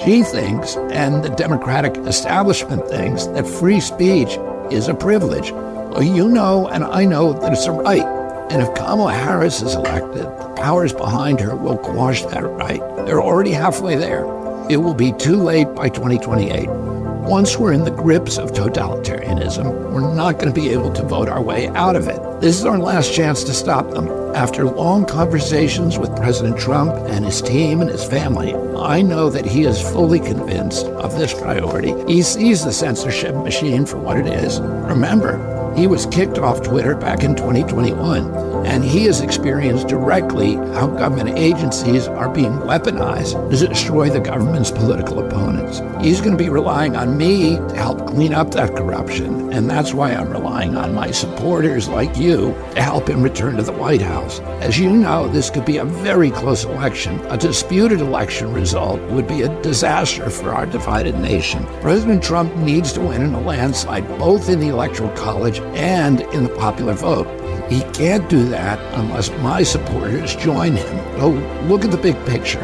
She thinks, and the Democratic establishment thinks, that free speech is a privilege. Well, you know and I know that it's a right. And if Kamala Harris is elected, the powers behind her will quash that right. They're already halfway there. It will be too late by 2028. Once we're in the grips of totalitarianism, we're not going to be able to vote our way out of it. This is our last chance to stop them. After long conversations with President Trump and his team and his family, I know that he is fully convinced of this priority. He sees the censorship machine for what it is. Remember, he was kicked off Twitter back in 2021, and he has experienced directly how government agencies are being weaponized to destroy the government's political opponents. He's going to be relying on me to help clean up that corruption, and that's why I'm relying on my supporters like you to help him return to the White House. As you know, this could be a very close election. A disputed election result would be a disaster for our divided nation. President Trump needs to win in a landslide, both in the Electoral College and in the popular vote. He can't do that unless my supporters join him. So look at the big picture.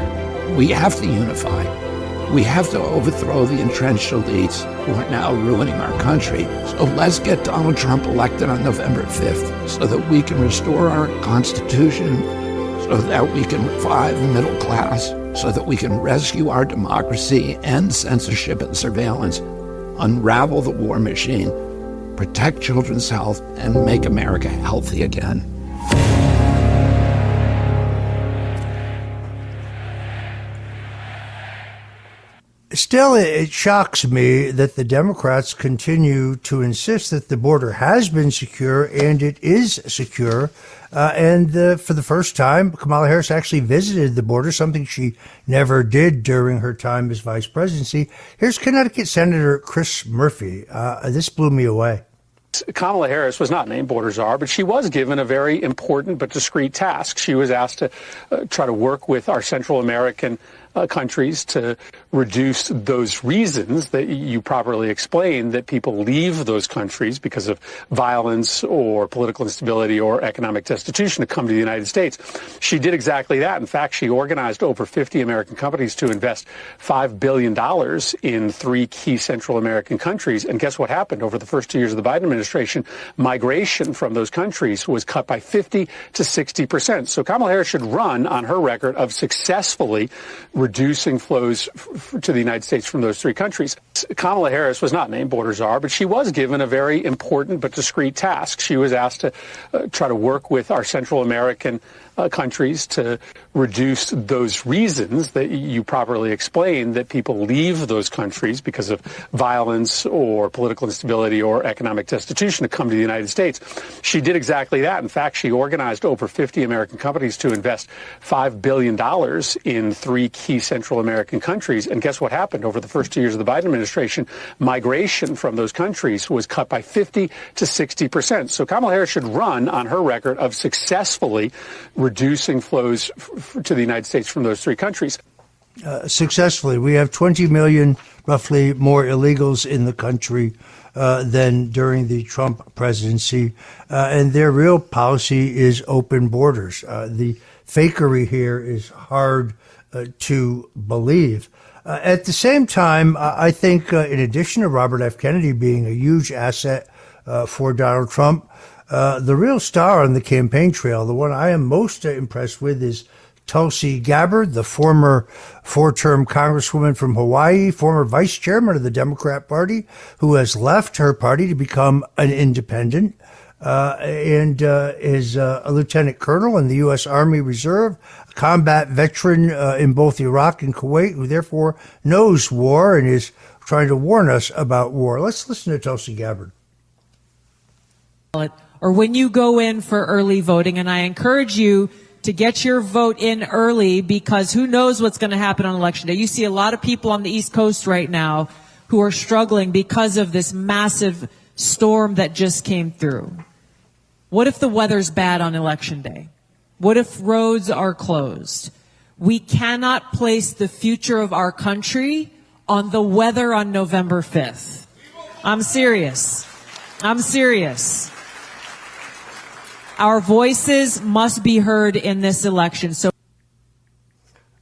We have to unify. We have to overthrow the entrenched elites who are now ruining our country. So let's get Donald Trump elected on November 5th so that we can restore our Constitution, so that we can revive the middle class, so that we can rescue our democracy, end censorship and surveillance, unravel the war machine, protect children's health, and make America healthy again. Still, it shocks me that the Democrats continue to insist that the border has been secure and it is secure. And for the first time, Kamala Harris actually visited the border, something she never did during her time as vice presidency. Here's Connecticut Senator Chris Murphy. This blew me away. Kamala Harris was not named border czar, but she was given a very important but discreet task. She was asked to try to work with our Central American countries to reduce those reasons that you properly explained that people leave those countries because of violence or political instability or economic destitution to come to the United States. She did exactly that. In fact, she organized over 50 American companies to invest $5 billion in 3 key Central American countries. And guess what happened over the first 2 years of the Biden administration? Migration from those countries was cut by 50 to 60%. So Kamala Harris should run on her record of successfully reducing flows to the United States from those 3 countries. Kamala Harris was not named border czar, but she was given a very important but discrete task. She was asked to try to work with our Central American countries to reduce those reasons that you properly explained that people leave those countries because of violence or political instability or economic destitution to come to the United States. She did exactly that. In fact, she organized over 50 American companies to invest $5 billion in 3 key Central American countries. And guess what happened over the first 2 years of the Biden administration? Migration from those countries was cut by 50 to 60%. So Kamala Harris should run on her record of successfully reducing flows to the United States from those 3 countries. Successfully. We have 20 million, roughly, more illegals in the country than during the Trump presidency. And their real policy is open borders. The fakery here is hard to believe. At the same time, I think in addition to Robert F. Kennedy being a huge asset for Donald Trump, the real star on the campaign trail, the one I am most impressed with, is Tulsi Gabbard, the former 4-term congresswoman from Hawaii, former vice chairman of the Democrat Party, who has left her party to become an independent, and is a lieutenant colonel in the U.S. Army Reserve, a combat veteran in both Iraq and Kuwait, who therefore knows war and is trying to warn us about war. Let's listen to Tulsi Gabbard. Or when you go in for early voting, and I encourage you to get your vote in early, because who knows what's going to happen on Election Day. You see a lot of people on the East Coast right now who are struggling because of this massive storm that just came through. What if the weather's bad on Election Day? What if roads are closed? We cannot place the future of our country on the weather on November 5th. I'm serious. I'm serious. Our voices must be heard in this election. So,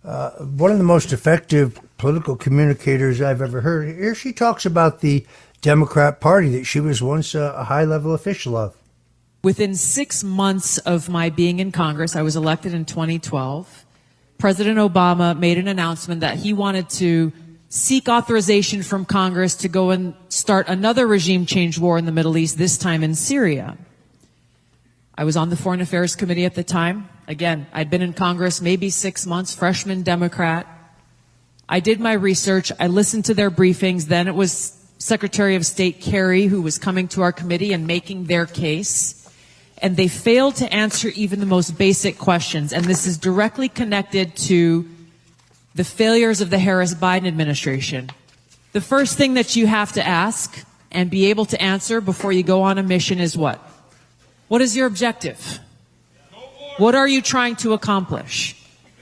one of the most effective political communicators I've ever heard. Here she talks about the Democrat Party that she was once a high-level official of. Within 6 months of my being in Congress, I was elected in 2012. President Obama made an announcement that he wanted to seek authorization from Congress to go and start another regime change war in the Middle East, this time in Syria. I was on the Foreign Affairs Committee at the time. Again, I'd been in Congress maybe 6 months, freshman Democrat. I did my research. I listened to their briefings. Then it was Secretary of State Kerry who was coming to our committee and making their case. And they failed to answer even the most basic questions. And this is directly connected to the failures of the Harris-Biden administration. The first thing that you have to ask and be able to answer before you go on a mission is what? What is your objective? What are you trying to accomplish?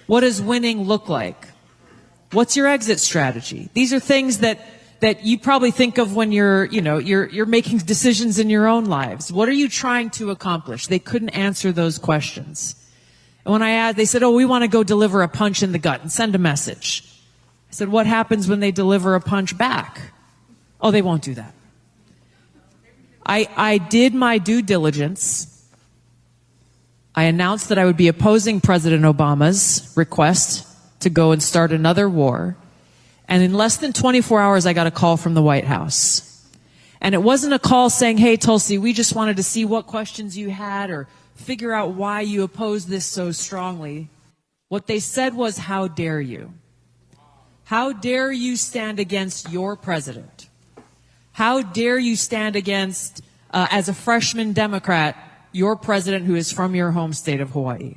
What does winning look like? What's your exit strategy? These are things that you probably think of when you're making decisions in your own lives. What are you trying to accomplish? They couldn't answer those questions. And when I asked, they said, "Oh, we want to go deliver a punch in the gut and send a message." I said, "What happens when they deliver a punch back?" "Oh, they won't do that." I did my due diligence. I announced that I would be opposing President Obama's request to go and start another war. And in less than 24 hours, I got a call from the White House. And it wasn't a call saying, "Hey, Tulsi, we just wanted to see what questions you had or figure out why you oppose this so strongly." What they said was, "How dare you? How dare you stand against your president? How dare you stand against, as a freshman Democrat, your president who is from your home state of Hawaii?"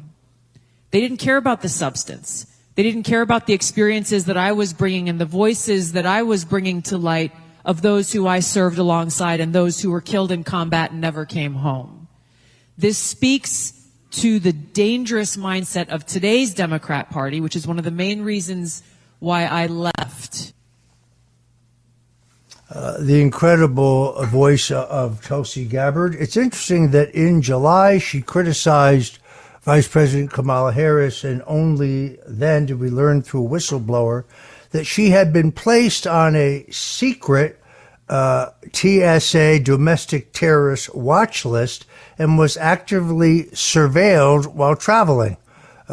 They didn't care about the substance. They didn't care about the experiences that I was bringing and the voices that I was bringing to light of those who I served alongside and those who were killed in combat and never came home. This speaks to the dangerous mindset of today's Democrat Party, which is one of the main reasons why I left. The incredible voice of Tulsi Gabbard. It's interesting that in July she criticized Vice President Kamala Harris, and only then did we learn through a whistleblower that she had been placed on a secret TSA domestic terrorist watch list and was actively surveilled while traveling.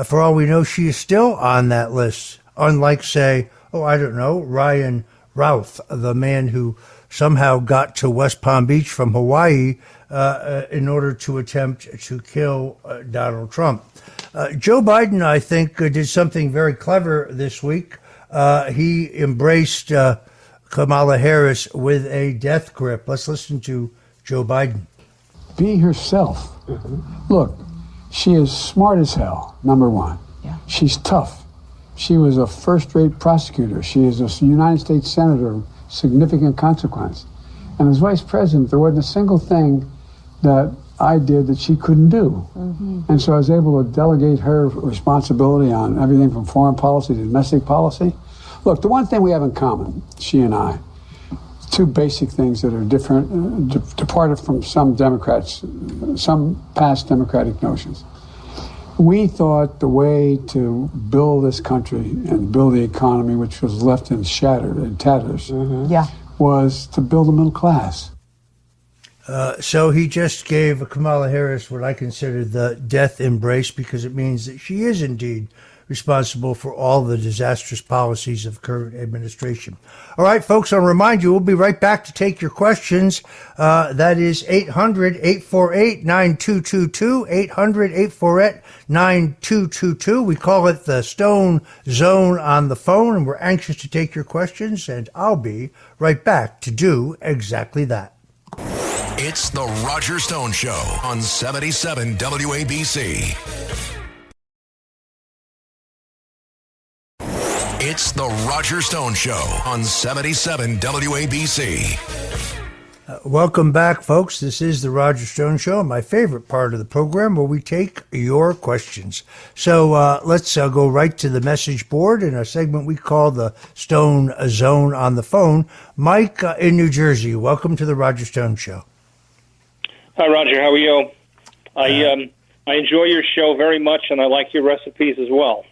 For all we know, she is still on that list, unlike, say, Ryan Routh, the man who somehow got to West Palm Beach from Hawaii in order to attempt to kill Donald Trump. Joe Biden, I think, did something very clever this week. He embraced Kamala Harris with a death grip. Let's listen to Joe Biden. Be herself. Look, she is smart as hell, number one. Yeah. She's tough. She was a first-rate prosecutor. She is a United States Senator of significant consequence. And as vice president, there wasn't a single thing that I did that she couldn't do. And so I was able to delegate her responsibility on everything from foreign policy to domestic policy. Look, the one thing we have in common, she and I, two basic things that are different, departed from some Democrats, some past Democratic notions. We thought the way to build this country and build the economy, which was left in tatters, was to build a middle class. So he just gave Kamala Harris what I consider the death embrace, because it means that she is indeed responsible for all the disastrous policies of current administration. All right, folks, I'll remind you, we'll be right back to take your questions. That is 800-848-9222, 800-848-9222. We call it the Stone Zone on the phone, and we're anxious to take your questions, and I'll be right back to do exactly that. It's the Roger Stone Show on 77 WABC. It's the Roger Stone Show on 77 WABC. Welcome back, folks. This is the Roger Stone Show, my favorite part of the program, where we take your questions. So let's go right to the message board in a segment we call the Stone Zone on the phone. Mike in New Jersey, welcome to the Roger Stone Show. Hi, Roger. How are you? I enjoy your show very much, and I like your recipes as well.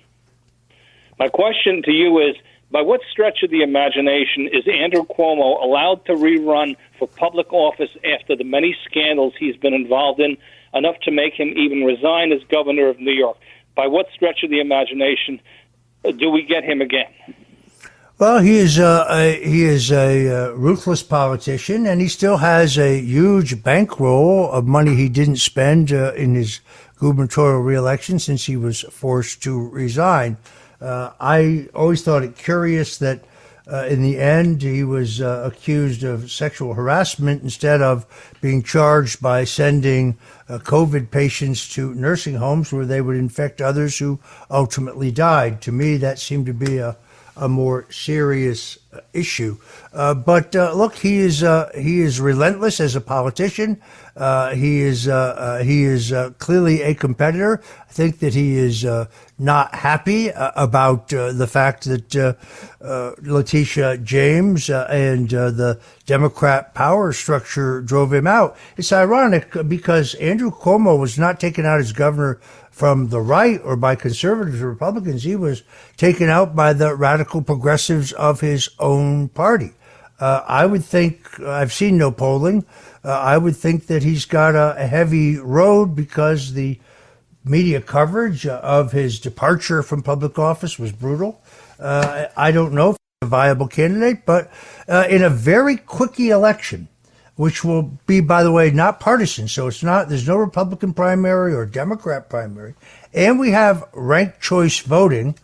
My question to you is, by what stretch of the imagination is Andrew Cuomo allowed to rerun for public office after the many scandals he's been involved in, enough to make him even resign as governor of New York? By what stretch of the imagination do we get him again? Well, he is a ruthless politician, and he still has a huge bankroll of money he didn't spend in his gubernatorial reelection since he was forced to resign. I always thought it curious that in the end he was accused of sexual harassment instead of being charged by sending COVID patients to nursing homes where they would infect others who ultimately died. To me, that seemed to be a more serious issue. But look, he is relentless as a politician. He is clearly a competitor. I think that he is not happy about the fact that Letitia James and the Democrat power structure drove him out. It's ironic because Andrew Cuomo was not taken out as governor from the right or by conservatives or Republicans. He was taken out by the radical progressives of his own party. I would think, I've seen no polling, I would think that he's got a heavy road because the media coverage of his departure from public office was brutal. I don't know if he's a viable candidate, but in a very quickie election, which will be, by the way, not partisan. So there's no Republican primary or Democrat primary. And we have ranked choice voting,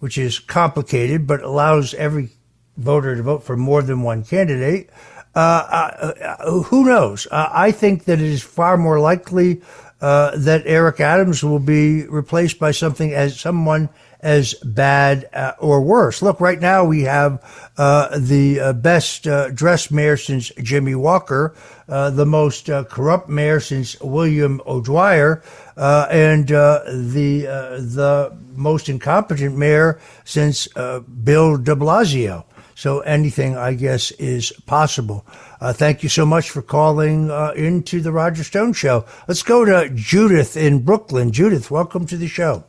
which is complicated, but allows every voter to vote for more than one candidate. Who knows? I think that it is far more likely that Eric Adams will be replaced by someone as bad or worse. Look, right now we have the best dressed mayor since Jimmy Walker, the most corrupt mayor since William O'Dwyer, and the most incompetent mayor since Bill de Blasio. So anything, I guess, is possible. Thank you so much for calling into the Roger Stone Show. Let's go to Judith in Brooklyn. Judith, welcome to the show.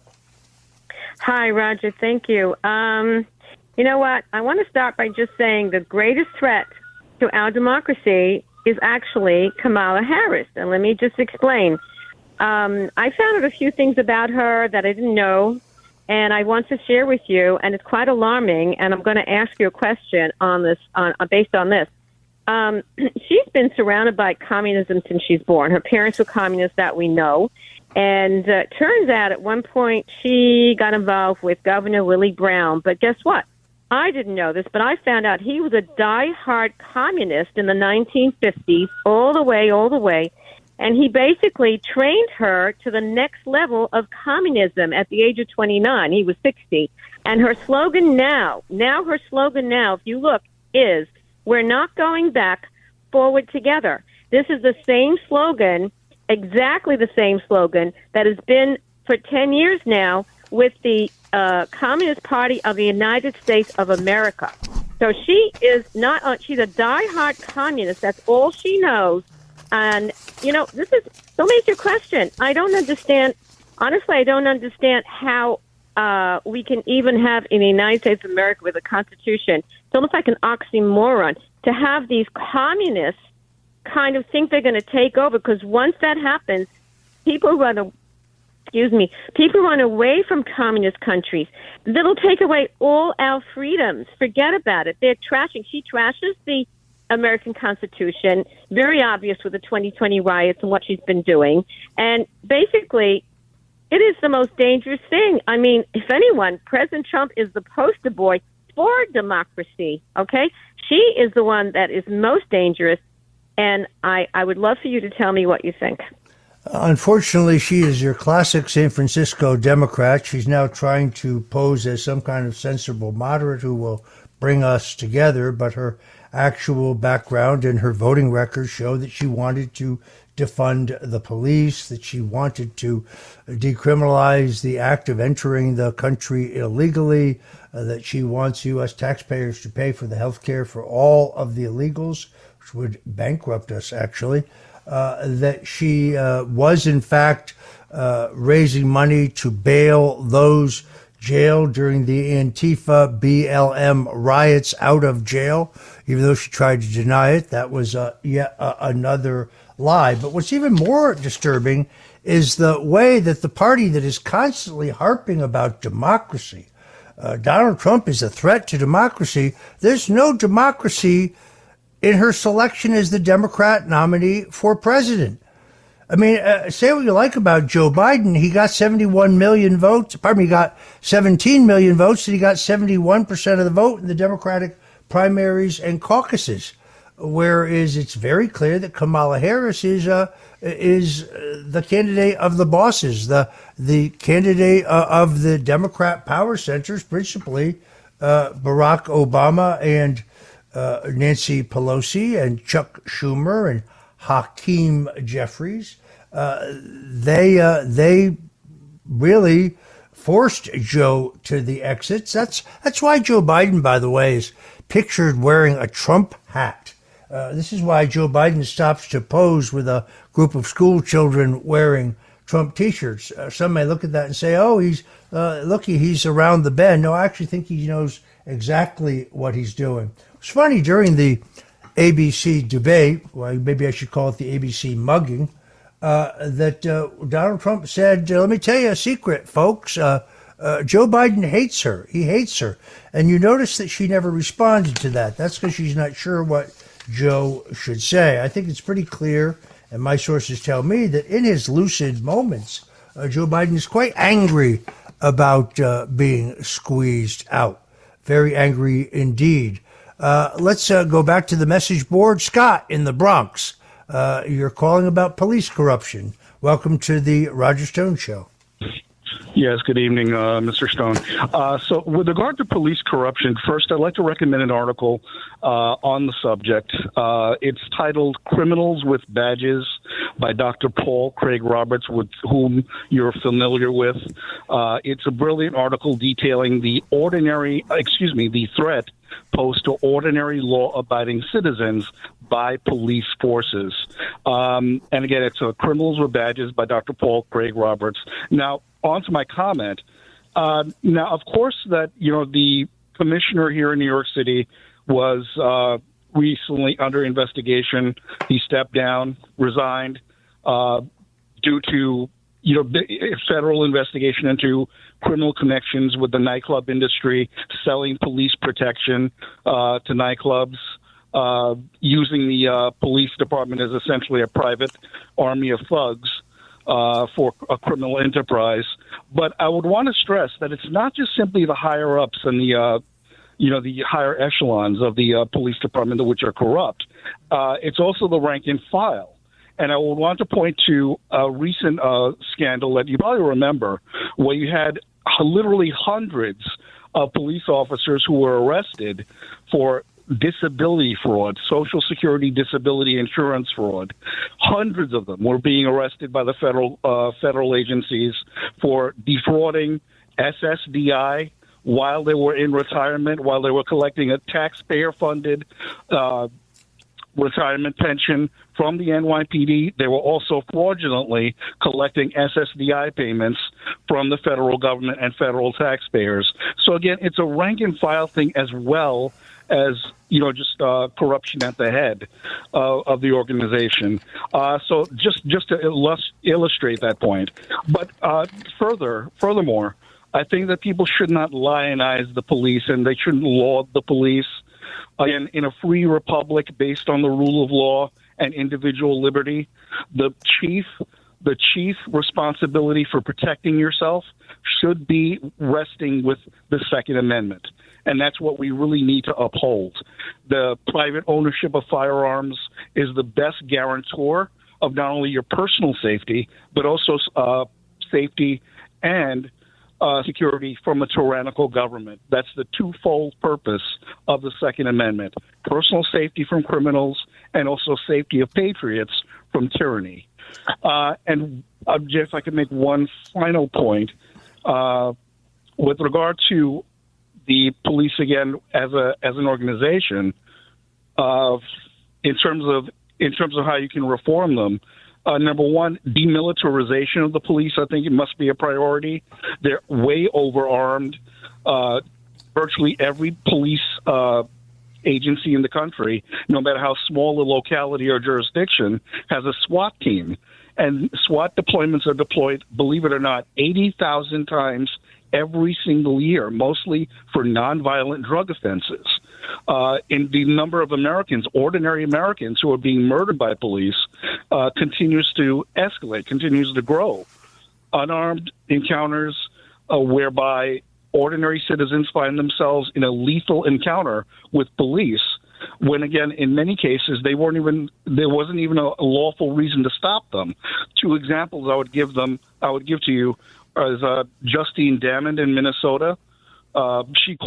Hi, Roger. Thank you. You know what? I want to start by just saying the greatest threat to our democracy is actually Kamala Harris. And let me just explain. I found out a few things about her that I didn't know, and I want to share with you, and it's quite alarming, and I'm going to ask you a question on this, based on this. She's been surrounded by communism since she's born. Her parents were communists, that we know. And turns out at one point she got involved with Governor Willie Brown. But guess what? I didn't know this, but I found out he was a diehard communist in the 1950s, all the way. And he basically trained her to the next level of communism at the age of 29. He was 60. And her slogan now, if you look, is, "We're not going back, forward together." This is the same slogan, exactly the same slogan that has been for 10 years now with the Communist Party of the United States of America. So she is not, she's a diehard communist. That's all she knows. And, you know, this is, so major question. I don't understand, honestly, I don't understand how we can even have in the United States of America with a constitution, it's almost like an oxymoron, to have these communists kind of think they're going to take over, because once that happens, people run away from communist countries. That'll take away all our freedoms. Forget about it. They're trashing. She trashes the American Constitution, very obvious with the 2020 riots and what she's been doing. And basically, it is the most dangerous thing. I mean, if anyone, President Trump is the poster boy for democracy, okay? She is the one that is most dangerous. And I would love for you to tell me what you think. Unfortunately, she is your classic San Francisco Democrat. She's now trying to pose as some kind of sensible moderate who will bring us together, but her actual background and her voting records show that she wanted to defund the police, that she wanted to decriminalize the act of entering the country illegally, that she wants U.S. taxpayers to pay for the health care for all of the illegals, which would bankrupt us, actually, that she was, in fact, raising money to bail those jailed during the Antifa BLM riots out of jail, even though she tried to deny it. That was yet another lie. But what's even more disturbing is the way that the party that is constantly harping about democracy, Donald Trump is a threat to democracy. There's no democracy in her selection as the Democrat nominee for president. I mean, say what you like about Joe Biden. He got 71 million votes. He got 17 million votes, and he got 71% of the vote in the Democratic primaries and caucuses. Whereas it's very clear that Kamala Harris is the candidate of the bosses, the candidate of the Democrat power centers, principally Barack Obama and Nancy Pelosi and Chuck Schumer and Hakeem Jeffries. They really forced Joe to the exits. That's why Joe Biden, by the way, is pictured wearing a Trump hat. This is why Joe Biden stops to pose with a group of school children wearing Trump T-shirts. Some may look at that and say, "Oh, he's around the bend." No, I actually think he knows exactly what he's doing. It's funny, during the ABC debate, well, maybe I should call it the ABC mugging, that Donald Trump said, "Let me tell you a secret, folks. Joe Biden hates her. He hates her." And you notice that she never responded to that. That's because she's not sure what Joe should say. I think it's pretty clear, and my sources tell me, that in his lucid moments, Joe Biden is quite angry about being squeezed out. Very angry indeed. Let's go back to the message board. Scott in the Bronx, you're calling about police corruption. welcome to the Roger Stone Show. Yes, good evening, Mr. Stone. So with regard to police corruption, first, I'd like to recommend an article on the subject. It's titled Criminals with Badges by Dr. Paul Craig Roberts, with whom you're familiar with. It's a brilliant article detailing the threat posed to ordinary law-abiding citizens by police forces. And again, it's Criminals with Badges by Dr. Paul Craig Roberts. Now, on to my comment. Now, of course, that the commissioner here in New York City was recently under investigation. He stepped down, resigned due to federal investigation into criminal connections with the nightclub industry, selling police protection to nightclubs, using the police department as essentially a private army of thugs for a criminal enterprise. But I would want to stress that it's not just simply the higher ups and the higher echelons of the police department which are corrupt. It's also the rank and file. And I would want to point to a recent scandal that you probably remember, where you had literally hundreds of police officers who were arrested for disability fraud, Social Security disability insurance fraud. Hundreds of them were being arrested by the federal agencies for defrauding SSDI while they were in retirement, while they were collecting a taxpayer-funded retirement pension from the NYPD. They were also fraudulently collecting SSDI payments from the federal government and federal taxpayers. So again, it's a rank and file thing as well as just corruption at the head of the organization. So just to illustrate that point. But furthermore, I think that people should not lionize the police, and they shouldn't laud the police. Again, in a free republic based on the rule of law and individual liberty, the chief responsibility for protecting yourself should be resting with the Second Amendment. And that's what we really need to uphold. The private ownership of firearms is the best guarantor of not only your personal safety, but also safety and security from a tyrannical government. That's the twofold purpose of the Second Amendment: personal safety from criminals and also safety of patriots from tyranny. And if I could make one final point with regard to the police again as an organization, in terms of how you can reform them. Number one, demilitarization of the police. I think it must be a priority. They're way overarmed. Virtually every police agency in the country, no matter how small the locality or jurisdiction, has a SWAT team. And SWAT deployments are deployed, believe it or not, 80,000 times every single year, mostly for nonviolent drug offenses. In the number of ordinary Americans who are being murdered by police continues to escalate, continues to grow. Unarmed encounters whereby ordinary citizens find themselves in a lethal encounter with police, when again, in many cases, there wasn't even a lawful reason to stop them. Two examples I would give to you is Justine Damond in Minnesota. She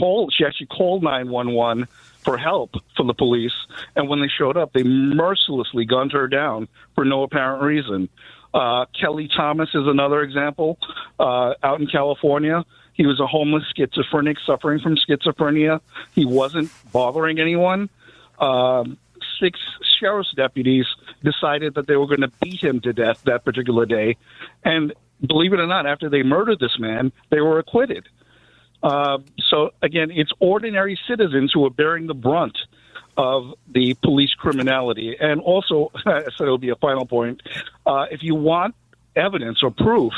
actually called 911 for help from the police, and when they showed up, they mercilessly gunned her down for no apparent reason. Kelly Thomas is another example. Out in California, he was a homeless schizophrenic suffering from schizophrenia. He wasn't bothering anyone. 6 sheriff's deputies decided that they were going to beat him to death that particular day, and believe it or not, after they murdered this man, they were acquitted. So, again, it's ordinary citizens who are bearing the brunt of the police criminality. And also, I said it'll be a final point, if you want evidence or proof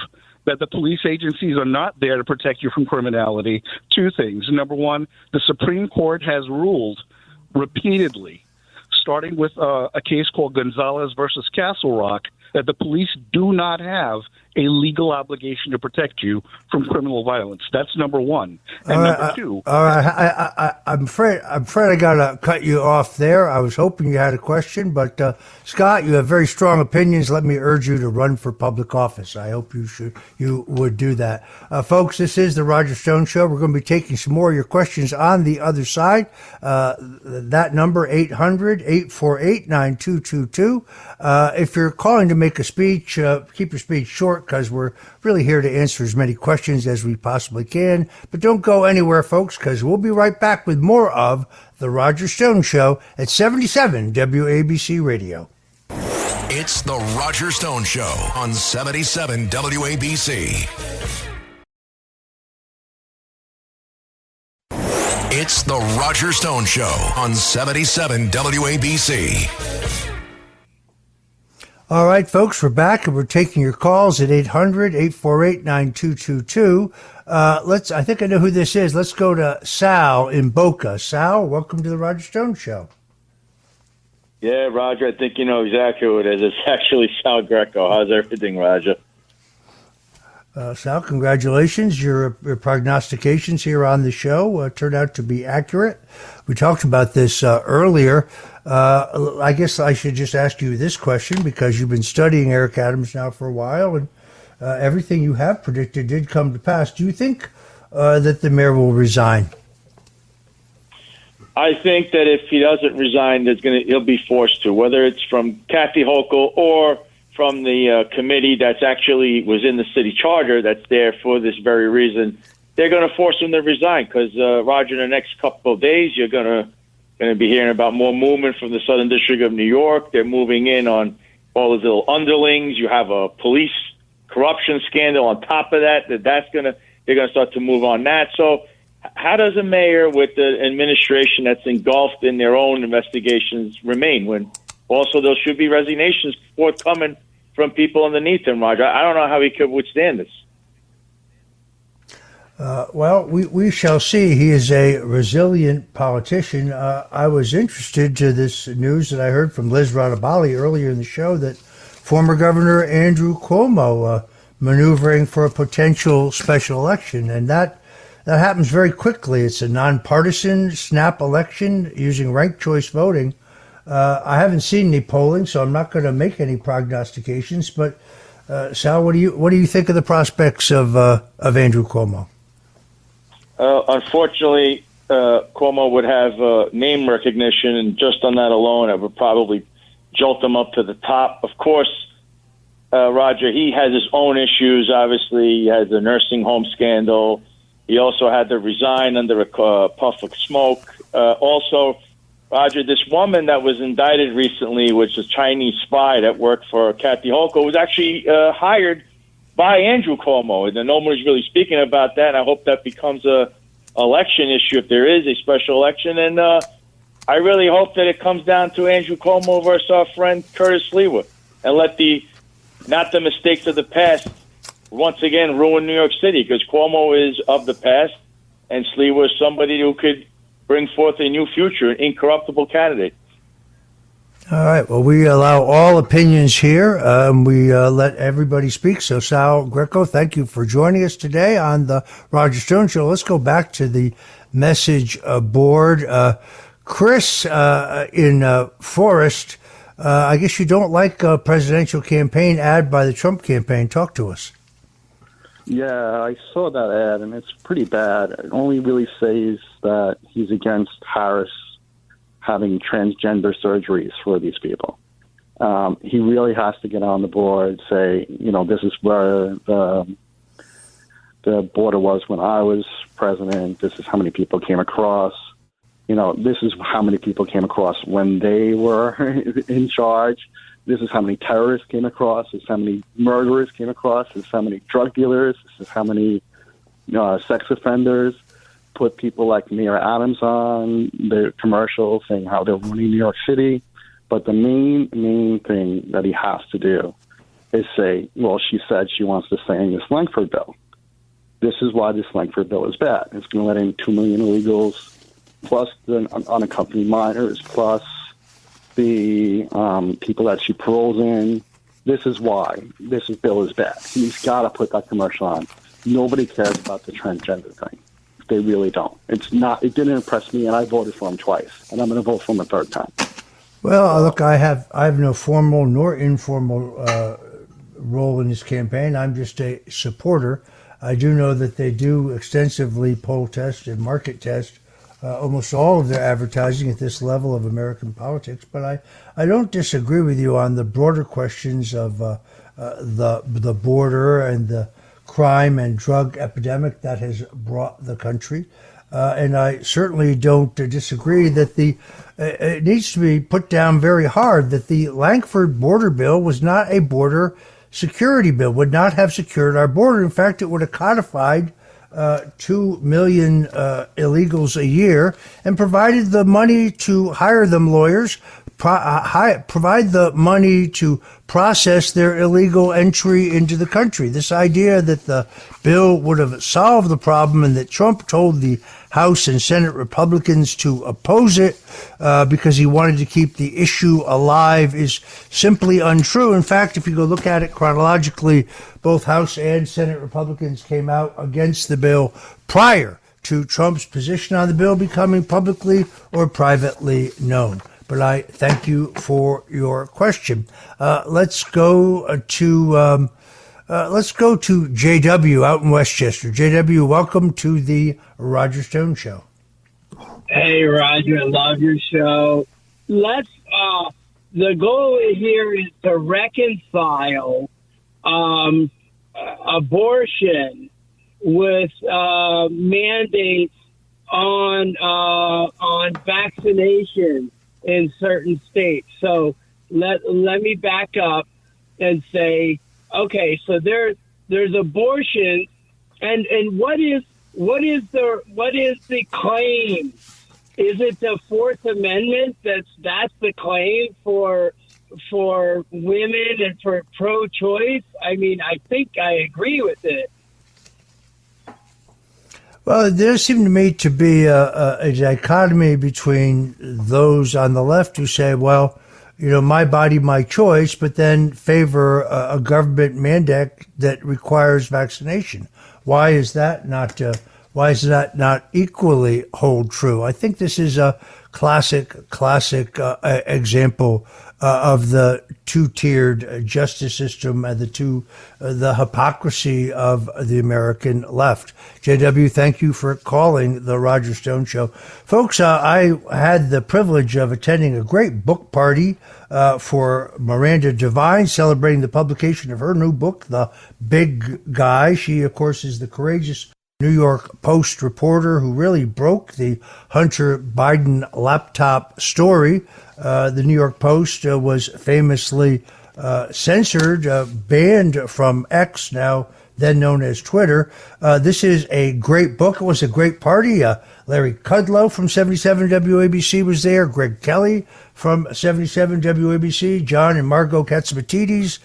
that the police agencies are not there to protect you from criminality, 2 things. Number one, the Supreme Court has ruled repeatedly, starting with a case called Gonzalez versus Castle Rock, that the police do not have a legal obligation to protect you from criminal violence. That's number one. And number two. All right. I'm afraid I got to cut you off there. I was hoping you had a question, but Scott, you have very strong opinions. Let me urge you to run for public office. I hope you would do that. Folks, this is the Roger Stone Show. We're going to be taking some more of your questions on the other side. That number, 800-848-9222. If you're calling to make a speech, keep your speech short because we're really here to answer as many questions as we possibly can. But don't go anywhere, folks, because we'll be right back with more of The Roger Stone Show at 77 WABC Radio. It's The Roger Stone Show on 77 WABC. It's The Roger Stone Show on 77 WABC. All right, folks, we're back and we're taking your calls at 800-848-9222. I think I know who this is. Let's go to Sal in Boca. Sal, welcome to the Roger Stone Show. Yeah, Roger, I think you know exactly who it is. It's actually Sal Greco. How's everything, Roger? Sal, congratulations. Your prognostications here on the show turned out to be accurate. We talked about this earlier. I guess I should just ask you this question because you've been studying Eric Adams now for a while, and everything you have predicted did come to pass. Do you think that the mayor will resign? I think that if he doesn't resign, he'll be forced to, whether it's from Kathy Hochul or from the committee that's actually was in the city charter that's there for this very reason. They're going to force him to resign because, Roger, in the next couple of days, you're going to be hearing about more movement from the Southern District of New York. They're moving in on all those little underlings. You have a police corruption scandal on top of that. They're going to start to move on that. So how does a mayor with the administration that's engulfed in their own investigations remain when also there should be resignations forthcoming from people underneath him, Roger? I don't know how he could withstand this. Well, we shall see. He is a resilient politician. I was interested to this news that I heard from Liz Radabali earlier in the show that former Governor Andrew Cuomo maneuvering for a potential special election, and that happens very quickly. It's a nonpartisan snap election using ranked choice voting. I haven't seen any polling, so I'm not going to make any prognostications. But Sal, what do you think of the prospects of Andrew Cuomo? Unfortunately, Cuomo would have name recognition, and just on that alone, it would probably jolt him up to the top. Of course, Roger, he has his own issues. Obviously, he has the nursing home scandal. He also had to resign under a puff of smoke. Also, Roger, this woman that was indicted recently, which was a Chinese spy that worked for Kathy Hochul, was actually hired by Andrew Cuomo. And no one is really speaking about that. I hope that becomes a election issue if there is a special election. And I really hope that it comes down to Andrew Cuomo versus our friend Curtis Sliwa, and let not the mistakes of the past once again ruin New York City, because Cuomo is of the past and Sliwa is somebody who could bring forth a new future, an incorruptible candidate. All right. Well, we allow all opinions here. We let everybody speak. So, Sal Greco, thank you for joining us today on the Roger Stone Show. Let's go back to the message board. Chris in Forest, I guess you don't like a presidential campaign ad by the Trump campaign. Talk to us. Yeah, I saw that ad, and it's pretty bad. It only really says that he's against Harris having transgender surgeries for these people. He really has to get on the board, say, this is where the border was when I was president. This is how many people came across. This is how many people came across when they were in charge. This is how many terrorists came across. This is how many murderers came across. This is how many drug dealers. This is how many sex offenders. Put people like Mayor Adams on the commercial saying how they're running New York City. But the main thing that he has to do is say, well, she said she wants to stay in this Langford bill. This is why this Langford bill is bad. It's going to let in 2 million illegals, plus the unaccompanied minors, plus the people that she paroles in. this is why this bill is bad. He's got to put that commercial on. Nobody cares about the transgender thing. They really don't. It didn't impress me, and I voted for him twice, and I'm going to vote for him a third time. Well, look, I have no formal nor informal role in this campaign. I'm just a supporter. I do know that they do extensively poll test and market test almost all of their advertising at this level of American politics, but I don't disagree with you on the broader questions of the border and the crime and drug epidemic that has brought the country. And I certainly don't disagree that it needs to be put down very hard that the Langford border bill was not a border security bill, would not have secured our border. In fact, it would have codified 2 million illegals a year and provided the money to hire them lawyers, provide the money to process their illegal entry into the country. This idea that the bill would have solved the problem and that Trump told the House and Senate Republicans to oppose it because he wanted to keep the issue alive is simply untrue. In fact, if you go look at it chronologically, both House and Senate Republicans came out against the bill prior to Trump's position on the bill becoming publicly or privately known. But I thank you for your question. Let's go to JW out in Westchester. JW, welcome to the Roger Stone Show. Hey, Roger, I love your show. The goal here is to reconcile abortion with mandates on vaccination in certain states. So let me back up and say, okay, so there's abortion, and what is the claim? Is it the Fourth Amendment that's the claim for women and for pro-choice? I mean, I think I agree with it. Well, there seemed to me to be a dichotomy between those on the left who say, well, my body, my choice, but then favor a government mandate that requires vaccination. Why is that not equally hold true? I think this is a classic example of the two-tiered justice system and the hypocrisy of the American left. JW, thank you for calling the Roger Stone Show. Folks, I had the privilege of attending a great book party for Miranda Devine, celebrating the publication of her new book, The Big Guy. She, of course, is the courageous New York Post reporter who really broke the Hunter Biden laptop story. The New York Post was famously censored, banned from X, now then known as Twitter. This is a great book. It was a great party. Larry Kudlow from 77 WABC was there. Greg Kelly from 77 WABC. John and Margot Katsimatidis.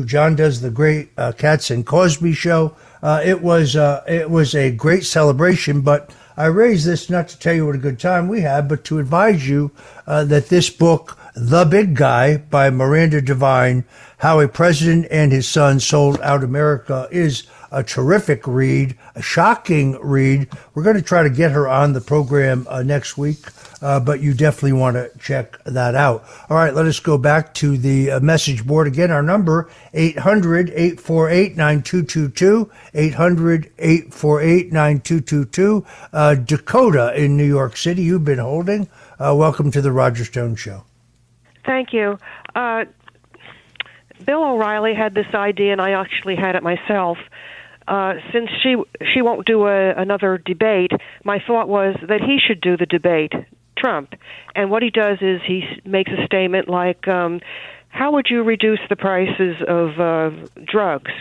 John does the great Katz and Cosby show. It was a great celebration, but I raise this not to tell you what a good time we had, but to advise you that this book, The Big Guy by Miranda Devine, How a President and His Son Sold Out America, is a terrific read, a shocking read. We're going to try to get her on the program next week, but you definitely want to check that out. All right, let us go back to the message board. Again, our number, 800-848-9222, 800-848-9222. Dakota in New York City, you've been holding. Welcome to the Roger Stone Show. Thank you. Bill O'Reilly had this idea, and I actually had it myself. Since she won't do another debate, my thought was that he should do the debate, Trump. And what he does is he makes a statement like, how would you reduce the prices of drugs?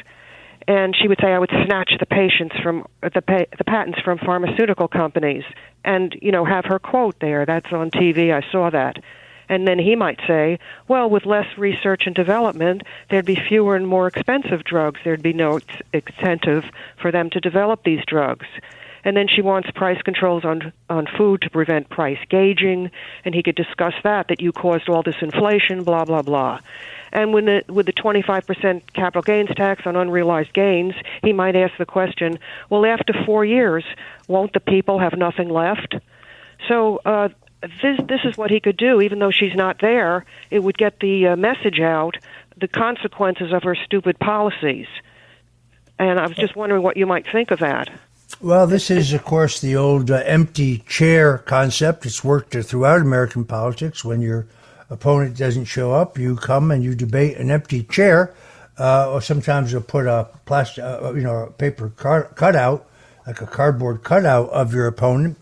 And she would say, I would snatch the patents from the patents from pharmaceutical companies, and have her quote there. That's on TV. I saw that. And then he might say, well, with less research and development, there'd be fewer and more expensive drugs. There'd be no incentive for them to develop these drugs. And then she wants price controls on food to prevent price gouging, and he could discuss that you caused all this inflation, blah, blah, blah. And with the 25% capital gains tax on unrealized gains, he might ask the question, well, after 4 years, won't the people have nothing left? So this is what he could do. Even though she's not there, it would get the message out, the consequences of her stupid policies. And I was just wondering what you might think of that. Well, this is, of course, the old empty chair concept. It's worked throughout American politics. When your opponent doesn't show up, you come and you debate an empty chair, or sometimes you'll put a plastic, a paper cutout, like a cardboard cutout of your opponent.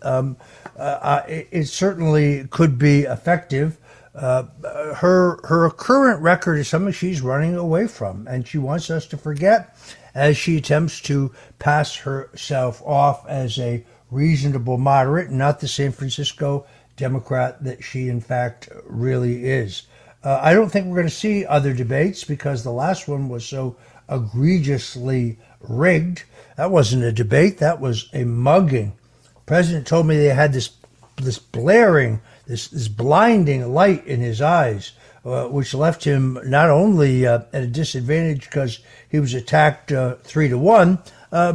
It certainly could be effective. Her current record is something she's running away from, and she wants us to forget as she attempts to pass herself off as a reasonable moderate, not the San Francisco Democrat that she, in fact, really is. I don't think we're going to see other debates because the last one was so egregiously rigged. That wasn't a debate. That was a mugging. The president told me they had this blaring, this blinding light in his eyes, which left him not only at a disadvantage because he was attacked 3-1,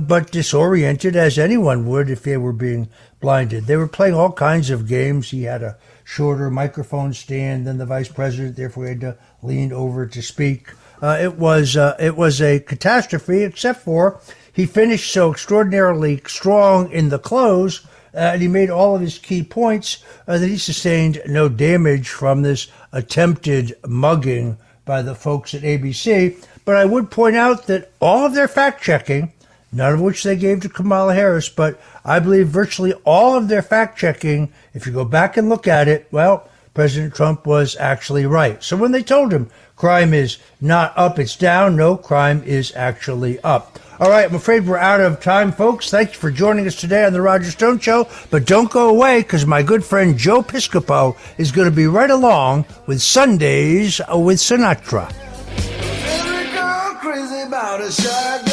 but disoriented as anyone would if they were being blinded. They were playing all kinds of games. He had a shorter microphone stand than the vice president, therefore he had to lean over to speak. It was a catastrophe, except for he finished so extraordinarily strong in the close, and he made all of his key points that he sustained no damage from this attempted mugging by the folks at ABC. But I would point out that all of their fact-checking, none of which they gave to Kamala Harris, but I believe virtually all of their fact-checking, if you go back and look at it, well, President Trump was actually right. So when they told him crime is not up, it's down, no, crime is actually up. All right, I'm afraid we're out of time, folks. Thank you for joining us today on The Roger Stone Show. But don't go away, because my good friend Joe Piscopo is going to be right along with Sundays with Sinatra. Every girl crazy about a shotgun.